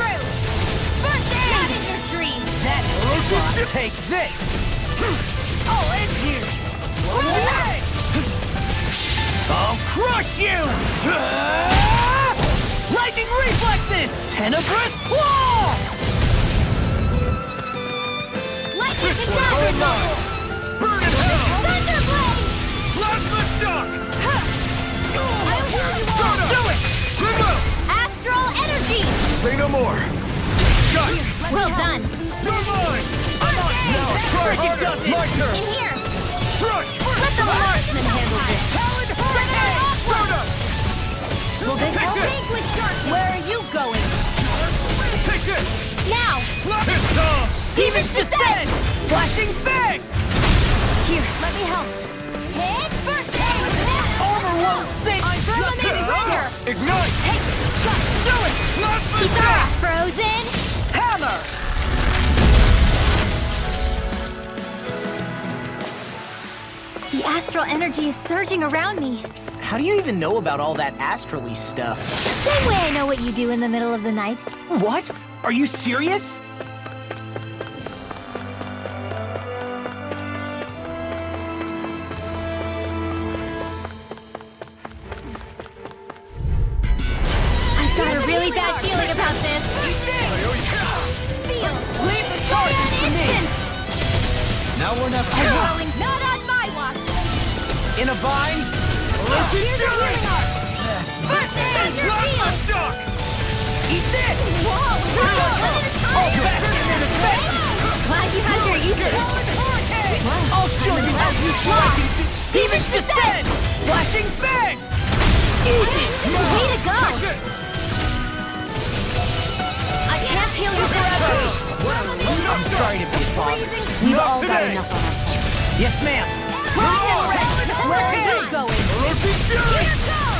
First aid! Not in your dreams! That Orochi take this! I'll end here! Away! I'll crush you! Lightning reflexes! Temararus claw! Lightning contagion! Burn in hell! Thunderblade! Plasma shock! I'll heal you all! Do it! Remove! Astral energy! Say no more. Got it! Well done! You're mine! I'm on it! Now try harder! My turn! In here! Strike! Let the marksman handle this! Talon Hurricane! Soda! Well, then Take I'll this! think with sharpness! Where are you going? Take this! Now! It's off! Demons descend! Flashing bang! Here, let me help. Hit first aid! Armor won't sink! I'm Verminating Ringer! Ignite! Take it! Do it! Plasma Kitara! shock! Frozen! Hammer! The astral energy is surging around me. How do you even know about all that astrally stuff? Same way I know what you do in the middle of the night. What? Are you serious? I've got a really bad feeling about this. or never. Not on my watch! In a bind? Here's your healing arc! First aid! Your shield! Eat this! Whoa! One at a time! Glad you had your eager. I'll show you how you fly! Demon's Descent! Flashing Fang! Easy! Way to go! I can't heal you forever! I'm sorry to be a bother. We've all got enough of us. Yes, ma'am. Where are you going? Here goes!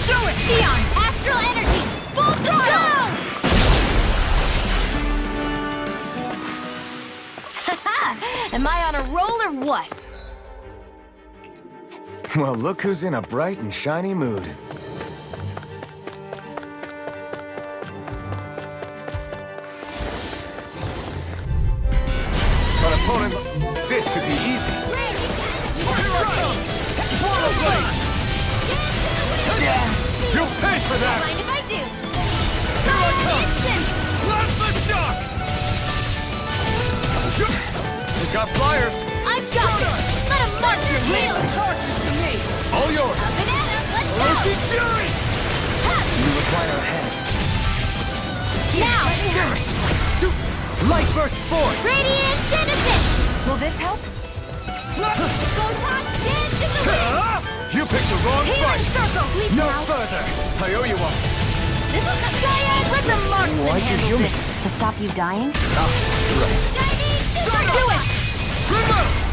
Do it! Neon! Astral energy! Full throttle! Haha! Am I on a roll or what? Well, look who's in a bright and shiny mood. But opponent, this should be easy. You'll pay for that! Mind if I do? Here I come! Instant! Plasma shock! You got flyers! I've got this! Let him mark your wheel! All yours! Banana, let's go! Roach's Fury! You require a head. Now! Light burst forth! Radiant Citizen! Will this help? Photon dance in the wind! You picked the wrong Healing fight! circle! Leap No now! further! I owe you one. This will come Cyan! Let the marksman Why'd you handle heal me? this! To stop you dying? Chinese super do it!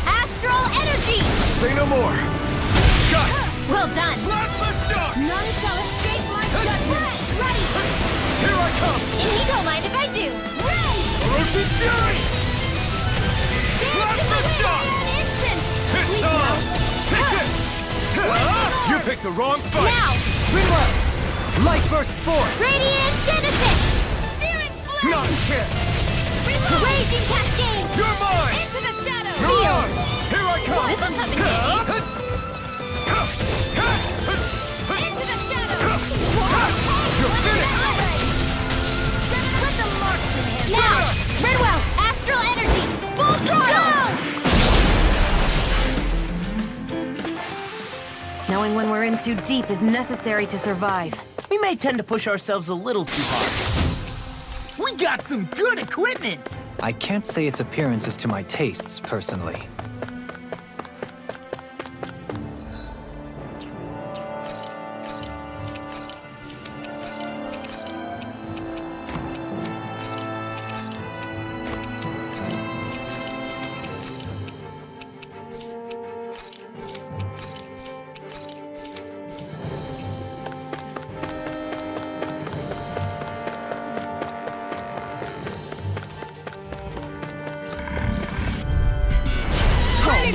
Astral energy! Say no more! Got it! Well done! Plasma shock! None shall escape my judgment! Ready! Here I come! And he don't mind if I do! Ray! Roach's Fury! Dance in the wind! Instant! Hit Leap on! now! Hit it! You picked the wrong fight! Now! Reload! Light burst forth! Radiant Citizen! Searing flame! Not a chance! Reload! Raging cascade! You're mine! Into the shadow! You're Heal! on! Here I come! This'll come in handy! Into the shadow! You're finished! Let the marksman handle now! Redwell! Astral energy! Full throttle! Knowing when we're in too deep is necessary to survive. We may tend to push ourselves a little too hard. We got some good equipment! I can't say its appearance is to my tastes, personally.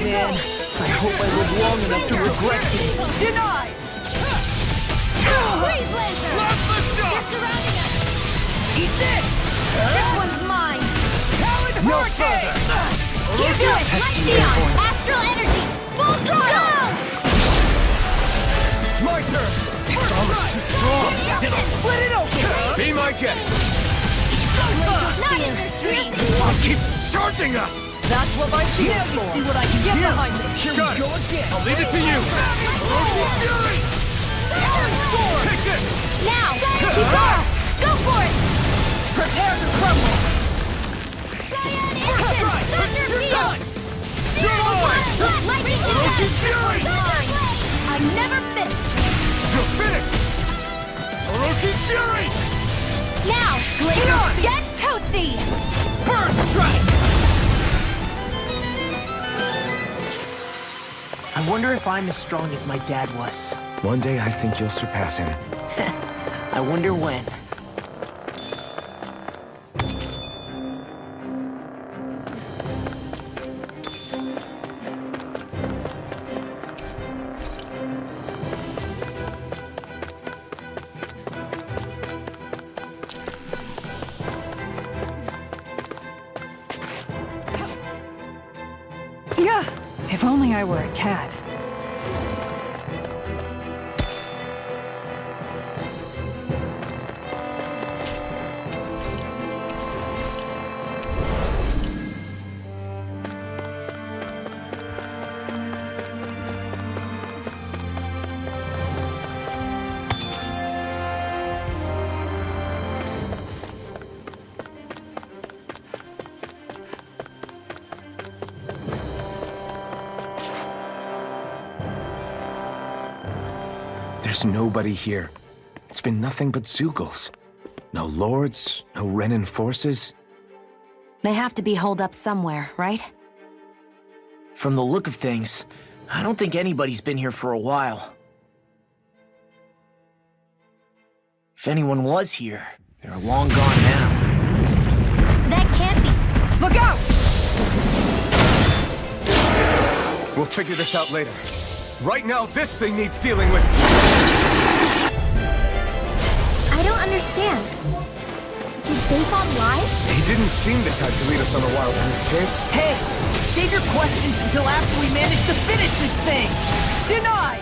Man, I hope I live long enough to regret this. Denied! Freeze laser! They're surrounding us! Eat this! This one's mine! No further! You do it! Light Neon! Astral energy! Full throttle! My turn! It's almost too strong! Split it open! Be my guest! Not in your dreams! It keeps charging us! That's what my shield's for. See what I can Get do! behind me. Here Got we it. go again! I'll leave it to you! Roach's Fury! Take this! Now! Keep off! Go for it! Prepare to crumble! Cyan instant! Thunder field! You're mine! Lightning Roach's dash! Fury! Mine! I'm never finished! You're finished! Roach's Fury! Now! Glacier, get toasty! Burn strike! I wonder if I'm as strong as my dad was. One day I think you'll surpass him. I wonder when. Yeah, if only I were a cat. There's nobody here. It's been nothing but Zeugles. No lords, no Renan forces. They have to be holed up somewhere, right? From the look of things, I don't think anybody's been here for a while. If anyone was here, they're long gone now. That can't be. Look out! We'll figure this out later. Right now, this thing needs dealing with. I don't understand. Did Bayfon lie? He didn't seem the type to lead us on a wild goose chase. Hey! Save your questions until after we manage to finish this thing! Denied!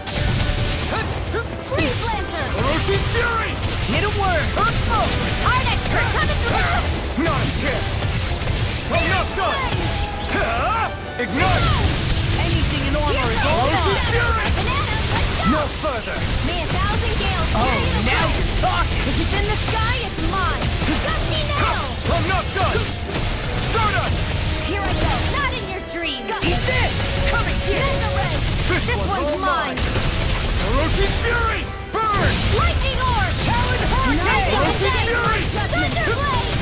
Freeze Lancer! Orochi's Fury! Hit a word! Art Expert coming through! Not a chance! I'm not done! Ignite! Anything in armor is all Orochi's Fury! No further! May 1,000 gales Oh, carry the now road. you're talking! If it's in the sky, it's mine! Gusty nail! I'm not done! Stardust! Here I go! Not in your dreams! Eat this! Come and get it! Megaray! This one's mine! Orochi's Fury! Burn! Lightning Orb! Talon Hurricane! Orochi's Fury! Thunderblade!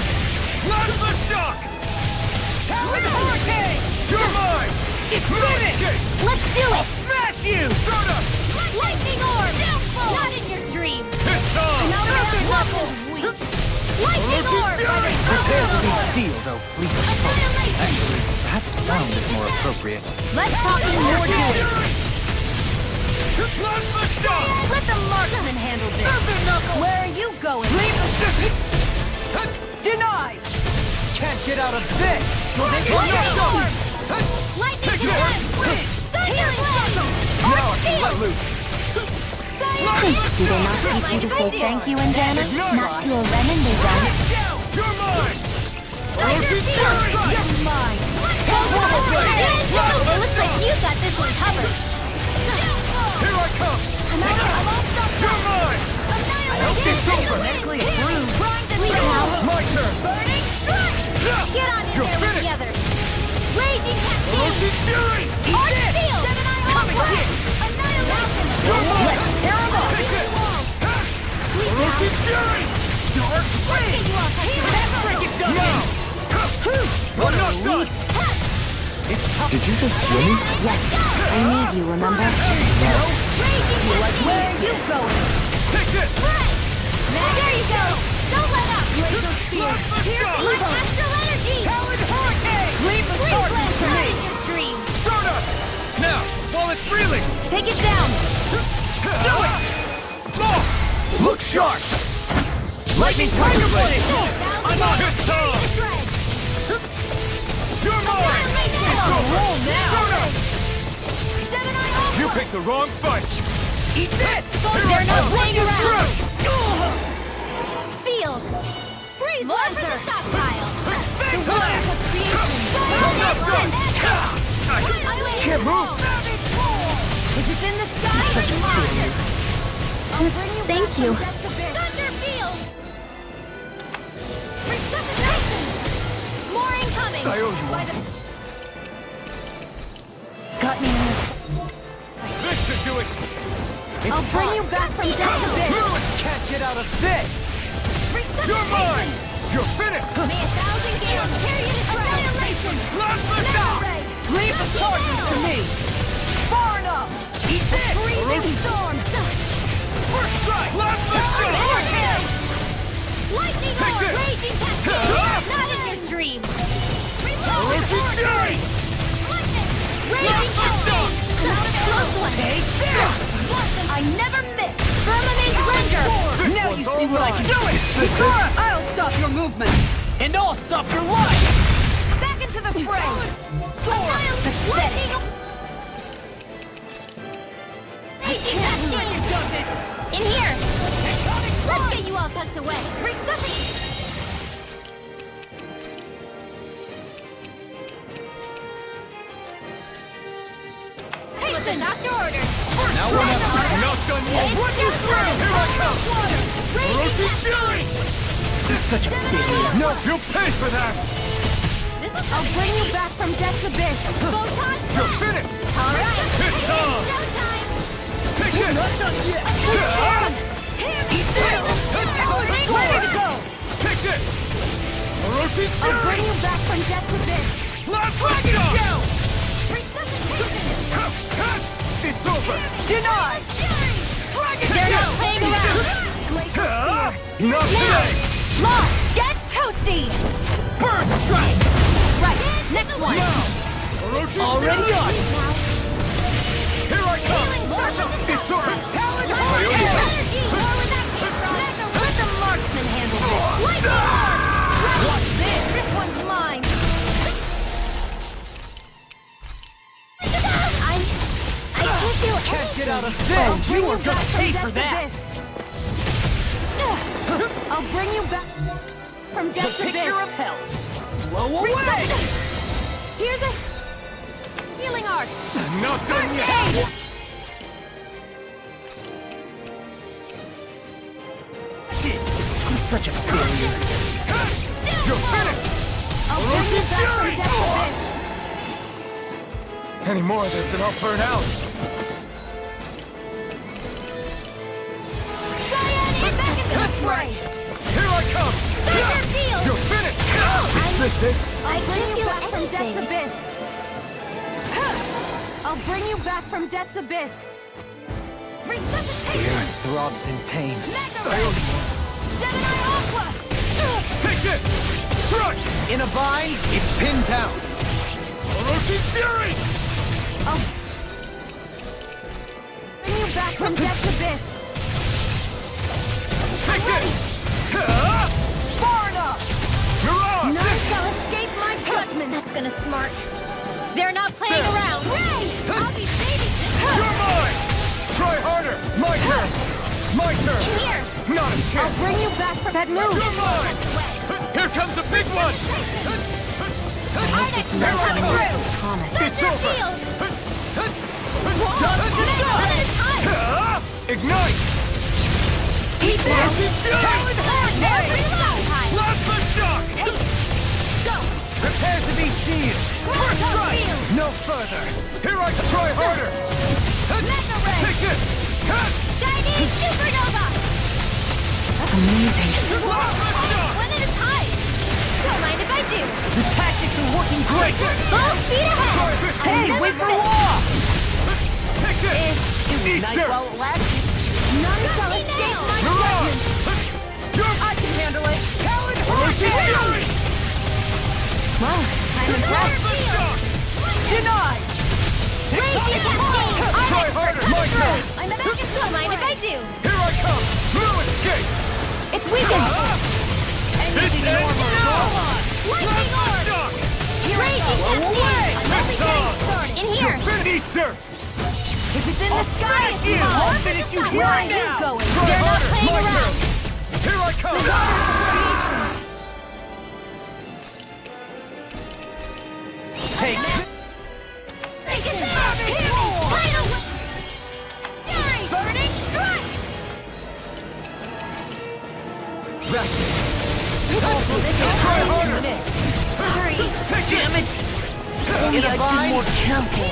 Plasma Shock! Talon Hurricane! You're mine! It's finished! Let's do it! Smash you! Stardust! Lightning Orb! Not in your dreams! It's on! Lightning Orb! Prepare to be sealed, oh fleet of foes. Annihilation! Perhaps bound is more appropriate. Let's talk more to it! Plasma Shock! Let the marksman handle this! Where are you going? Denied! Can't get out of this! Lightning Orb! Lightning Orb! Thunderblade! Now I can let loose! Do they not teach you to say thank you, Indiana? Not to a Renan they don't. You're mine! Orochi's Fury! You're mine! It looks like you got this one covered! Here I come! You're mine! I hope this over. Medically approved! My turn! Burning Strike! Get on in You're there with finished. the others! Raging Cascade! Orochi's Fury! Art Field! Gemini Alpha! Annihilation! Let's tear 'em up! Take this! Orochi's Fury! Dark Break you off! Break it down! Now! I'm not done! Did you just hear me? Yes, I need you, remember? Where are you going? Take this! There you go! Don't let up! Laser Spear! Piercing Astral Energy! Talon Hurricane! Leave the charges to me! In your dreams! Stardust! Now, while it's reeling! Take it down! Do it! Look sharp! Lightning Tiger Blade! I'm on his tongue! You're mine! It's a roll now! You picked the wrong fight! Eat this! Here They're I not come. playing around! Through. Sealed! Freeze Lancer! The stockpile! Big The blast! world of creation! I'm not done! Can't move! If it's in the sky, it's mine! Thank you. Thunder Field! Resuscitation! More incoming! I owe you one. Got me in this. This should do it! I'll bring you back from death to this! Can't get out of this! You're mine! You're finished! May 1,000 gales carry you to annihilation! Plasma Shock! Leave the charges to me! Far enough! Eat this! Freezing storm! First strike! Plasma Shock! Lightning Take Orb! this! Raging Cascade! Not in your dreams! Orochi's Fury! Raging Cascade! Take this! I never miss! Permanent Render! Now you see what I can do! Ikara, I'll stop your movement! And I'll stop your life! Back into the fray! Pathetic! I can't believe in here! Let's get you all tucked away! Hey, the doctor ordered! Now we're not done yet! What you through? Here I come! Orochi's Fury! This is such a big... No, you'll pay for that! I'll bring you back from death's abyss! Photon You're finished! Alright! It's on! Showtime! Take Not done yet! Ready to go! Take this! Orochi's I'll Fury! bring you back from death to this! Last Dragon Shell! Resuscitation! It's over! Denied! Dragon They're not Shell! playing around! Glacial Spear! Not today! Lost! Get toasty! Bird Strike! Right, next one! Now! Orochi's Already Fury! on! Here I come! It's over! Talon energy! More with that kick, let the marksman handle this! Lightning Arc! Watch this! This one's mine! I can't feel Can't get out of anything. this! I'll bring You are back gonna from pay death for to that! this. I'll bring you back from The death to this. picture of hell! Blow away! Here's a healing arc. Not done yet! Shit! I'm such a failure! You're finished! I'll bring you back from Fury! death Any more of this and I'll burn out. to this. Cyan, back into the fray. Here I come! Thunder field. You're finished! Is this it? I'll bring you back from death's abyss. I'll bring you back from death's abyss. The Resuscitation. earth throbs in pain. Mega Ray. Gemini Aqua. Take this! Strike! In a bind, it's pinned down! Orochi's Fury! Bring you back from death's abyss. Take ready. this! Far enough. You're on! None shall escape my judgment. That's gonna smart. They're not playing around. Ray! I'll be babysitting. You're mine! Try harder! My turn! My turn! Here. Not a I'll chance! bring you back from that move. You're mine! Here comes a big one! Ardent, come through. Thomas. It's Thunder over! field. One at a time. Ignite! Keep now. Orochi's Fury! Every last time. Plasma shock! Go. Prepare to be sealed! First Go strike! field. No further! Here I try harder! Mega Ray. Take this! Chinese supernova. Amazing. Plasma shock! One at a time. Don't mind if I do. The tactics are working great! Full speed ahead. Hey, wait for war! Take this! Eat Night dirt! while it lasts. None shall escape my You're on! judgment. You're I can handle it! Talon Orochi's Fury! Well, time to Plasma shock! Denied! Radiant cascade. Try harder! My turn! I'm back in don't mind if I do. Here I come! No escape! It's weakened. This ends now! Lightning Plasma orb. shock! Radiant cascade. I'm only It's on. getting started. In here. Eat dirt! If it's in the sky, it's you. mine. I'll finish you Where are here you now. going? Try They're not harder! playing My around. turn! Here I come! Take Take it down. Final Fury. Burning strike. Try harder! Sorry. Damn it! Only I can more careful.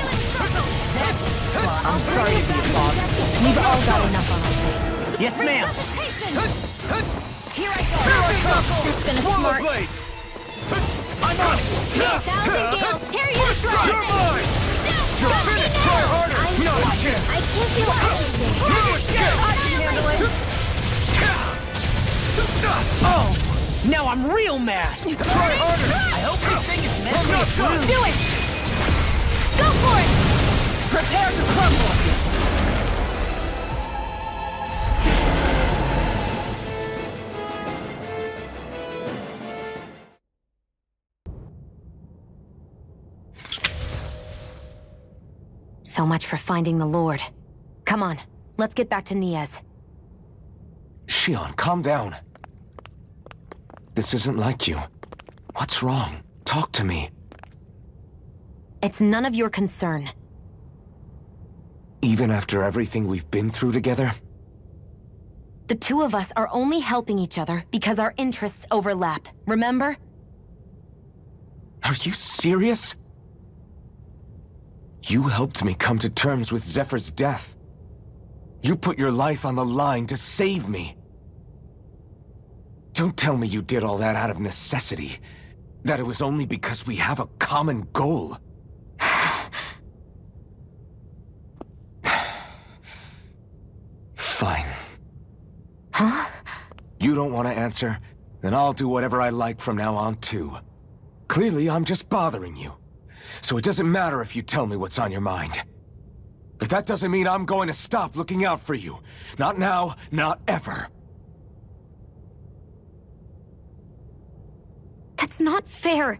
I'm sorry to be a bother. We've all got enough on our plates. Yes, ma'am! Here I go. Here I come! That's gonna Swallow smart. blade! I'm on! 1,000 gales. Tear you to You're shreds. mine! You're finished! Try harder! Not a chance! I can't feel anything. No escape! I can handle it. Oh! Now I'm real mad! Try harder! I hope this thing is meant I'm not done! Do it. Go for it. Prepare to crumble! So much for finding the Lord. Come on, let's get back to Niaz. Shion, calm down. This isn't like you. What's wrong? Talk to me. It's none of your concern. Even after everything we've been through together? The two of us are only helping each other because our interests overlap, remember? Are you serious? You helped me come to terms with Zephyr's death. You put your life on the line to save me. Don't tell me you did all that out of necessity. That it was only because we have a common goal. Fine. Huh? You don't want to answer? Then I'll do whatever I like from now on, too. Clearly, I'm just bothering you. So it doesn't matter if you tell me what's on your mind. But that doesn't mean I'm going to stop looking out for you. Not now, not ever. That's not fair.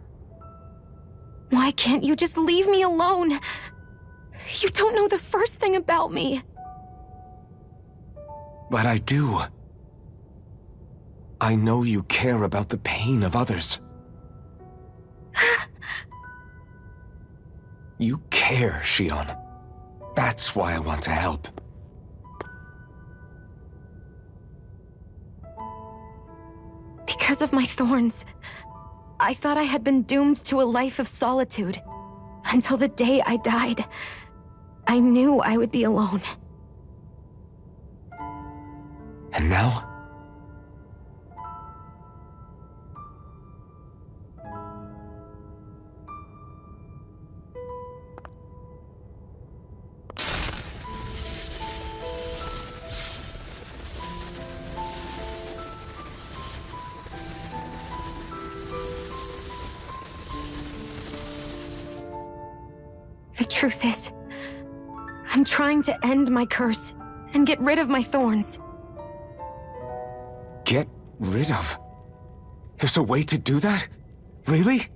Why can't you just leave me alone? You don't know the first thing about me. But I do. I know you care about the pain of others. You care, Shion. That's why I want to help. Because of my thorns, I thought I had been doomed to a life of solitude. Until the day I died, I knew I would be alone. And now? The truth is, I'm trying to end my curse and get rid of my thorns. Get rid of? There's a way to do that? Really?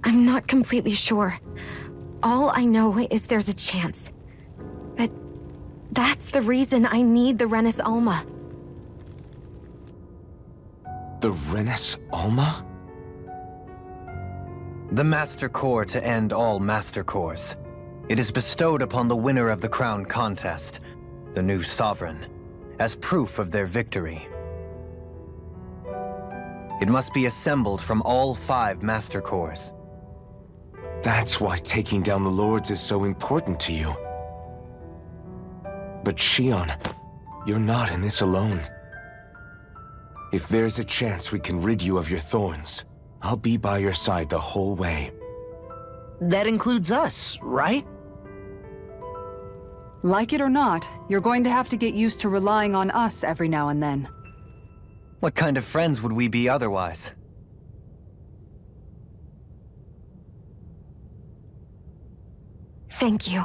I'm not completely sure. All I know is there's a chance. But that's the reason I need the Renis Alma. The Renis Alma? The Master Core to end all Master Cores. It is bestowed upon the winner of the Crown Contest, the new Sovereign, as proof of their victory. It must be assembled from all 5 Master Cores. That's why taking down the Lords is so important to you. But Shion, you're not in this alone. If there's a chance we can rid you of your thorns, I'll be by your side the whole way. That includes us, right? Like it or not, you're going to have to get used to relying on us every now and then. What kind of friends would we be otherwise? Thank you.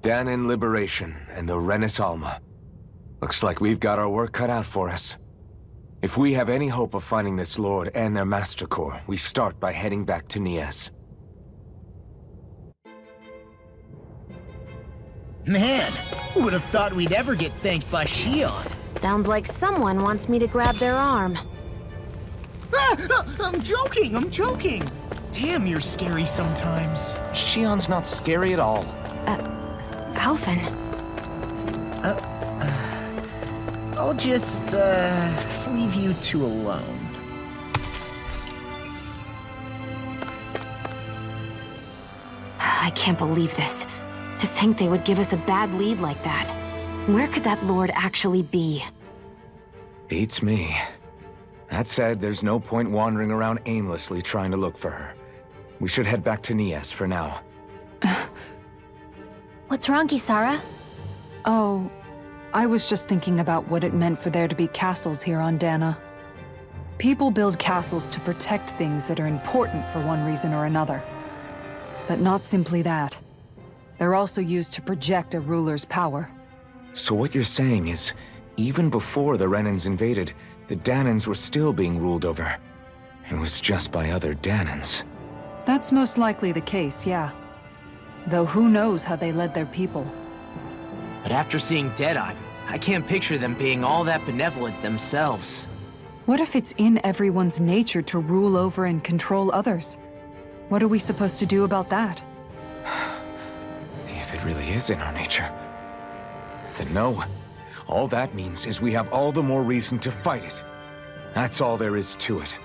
Danon Liberation and the Renis Alma. Looks like we've got our work cut out for us. If we have any hope of finding this Lord and their Master Core, we start by heading back to Nias. Man, who would have thought we'd ever get thanked by Shion? Sounds like someone wants me to grab their arm. I'm joking! Damn, you're scary sometimes. Shion's not scary at all. Alvin. I'll just, leave you two alone. I can't believe this. To think they would give us a bad lead like that. Where could that Lord actually be? Beats me. That said, there's no point wandering around aimlessly trying to look for her. We should head back to Nias for now. What's wrong, Kisara? Oh, I was just thinking about what it meant for there to be castles here on Dana. People build castles to protect things that are important for one reason or another. But not simply that. They're also used to project a ruler's power. So what you're saying is, even before the Renans invaded, the Danans were still being ruled over. It was just by other Danans. That's most likely the case, yeah. Though who knows how they led their people. But after seeing Deadeye, I can't picture them being all that benevolent themselves. What if it's in everyone's nature to rule over and control others? What are we supposed to do about that? If it really is in our nature, then no. All that means is we have all the more reason to fight it. That's all there is to it.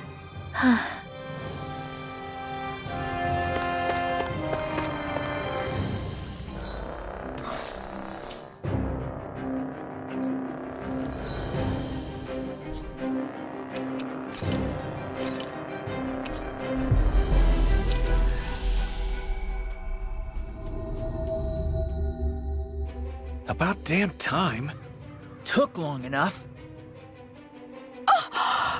About damn time. Took long enough.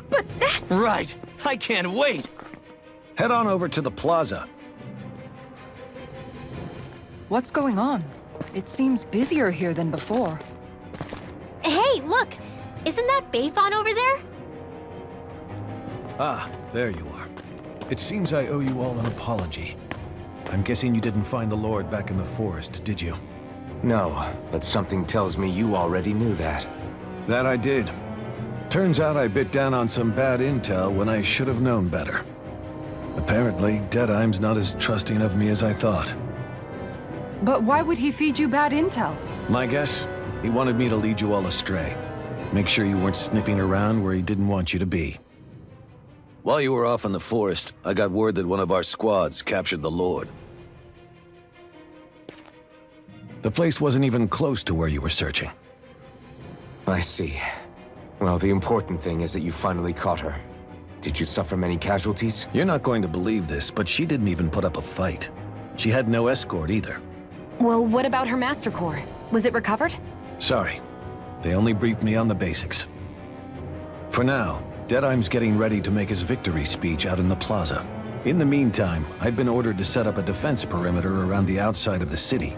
But that's... Right. I can't wait. Head on over to the plaza. What's going on? It seems busier here than before. Hey, look! Isn't that Bayfon over there? Ah, there you are. It seems I owe you all an apology. I'm guessing you didn't find the Lord back in the forest, did you? No, but something tells me you already knew that. That I did. Turns out I bit down on some bad intel when I should have known better. Apparently, Deadeye's not as trusting of me as I thought. But why would he feed you bad intel? My guess? He wanted me to lead you all astray. Make sure you weren't sniffing around where he didn't want you to be. While you were off in the forest, I got word that one of our squads captured the Lord. The place wasn't even close to where you were searching. I see. Well, the important thing is that you finally caught her. Did you suffer many casualties? You're not going to believe this, but she didn't even put up a fight. She had no escort either. Well, what about her Master Core? Was it recovered? Sorry. They only briefed me on the basics. For now, Deadeye's getting ready to make his victory speech out in the plaza. In the meantime, I've been ordered to set up a defense perimeter around the outside of the city,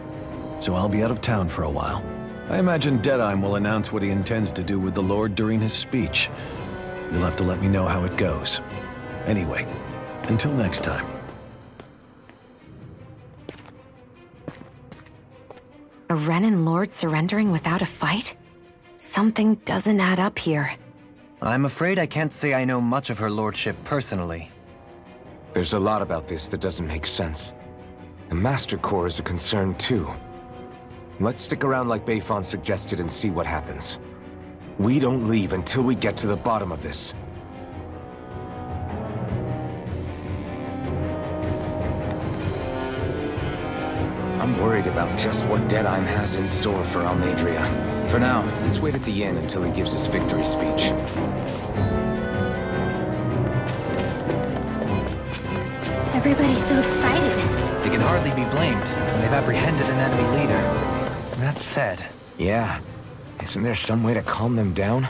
so I'll be out of town for a while. I imagine Deadeye will announce what he intends to do with the Lord during his speech. You'll have to let me know how it goes. Anyway, until next time. A Renin Lord surrendering without a fight? Something doesn't add up here. I'm afraid I can't say I know much of her lordship personally. There's a lot about this that doesn't make sense. The Master Core is a concern too. Let's stick around like Bayfon suggested and see what happens. We don't leave until we get to the bottom of this. I'm worried about just what Deadeye has in store for Almadria. For now, let's wait at the inn until he gives his victory speech. Everybody's so excited. They can hardly be blamed when they've apprehended an enemy leader. That said, Yeah. Isn't there some way to calm them down?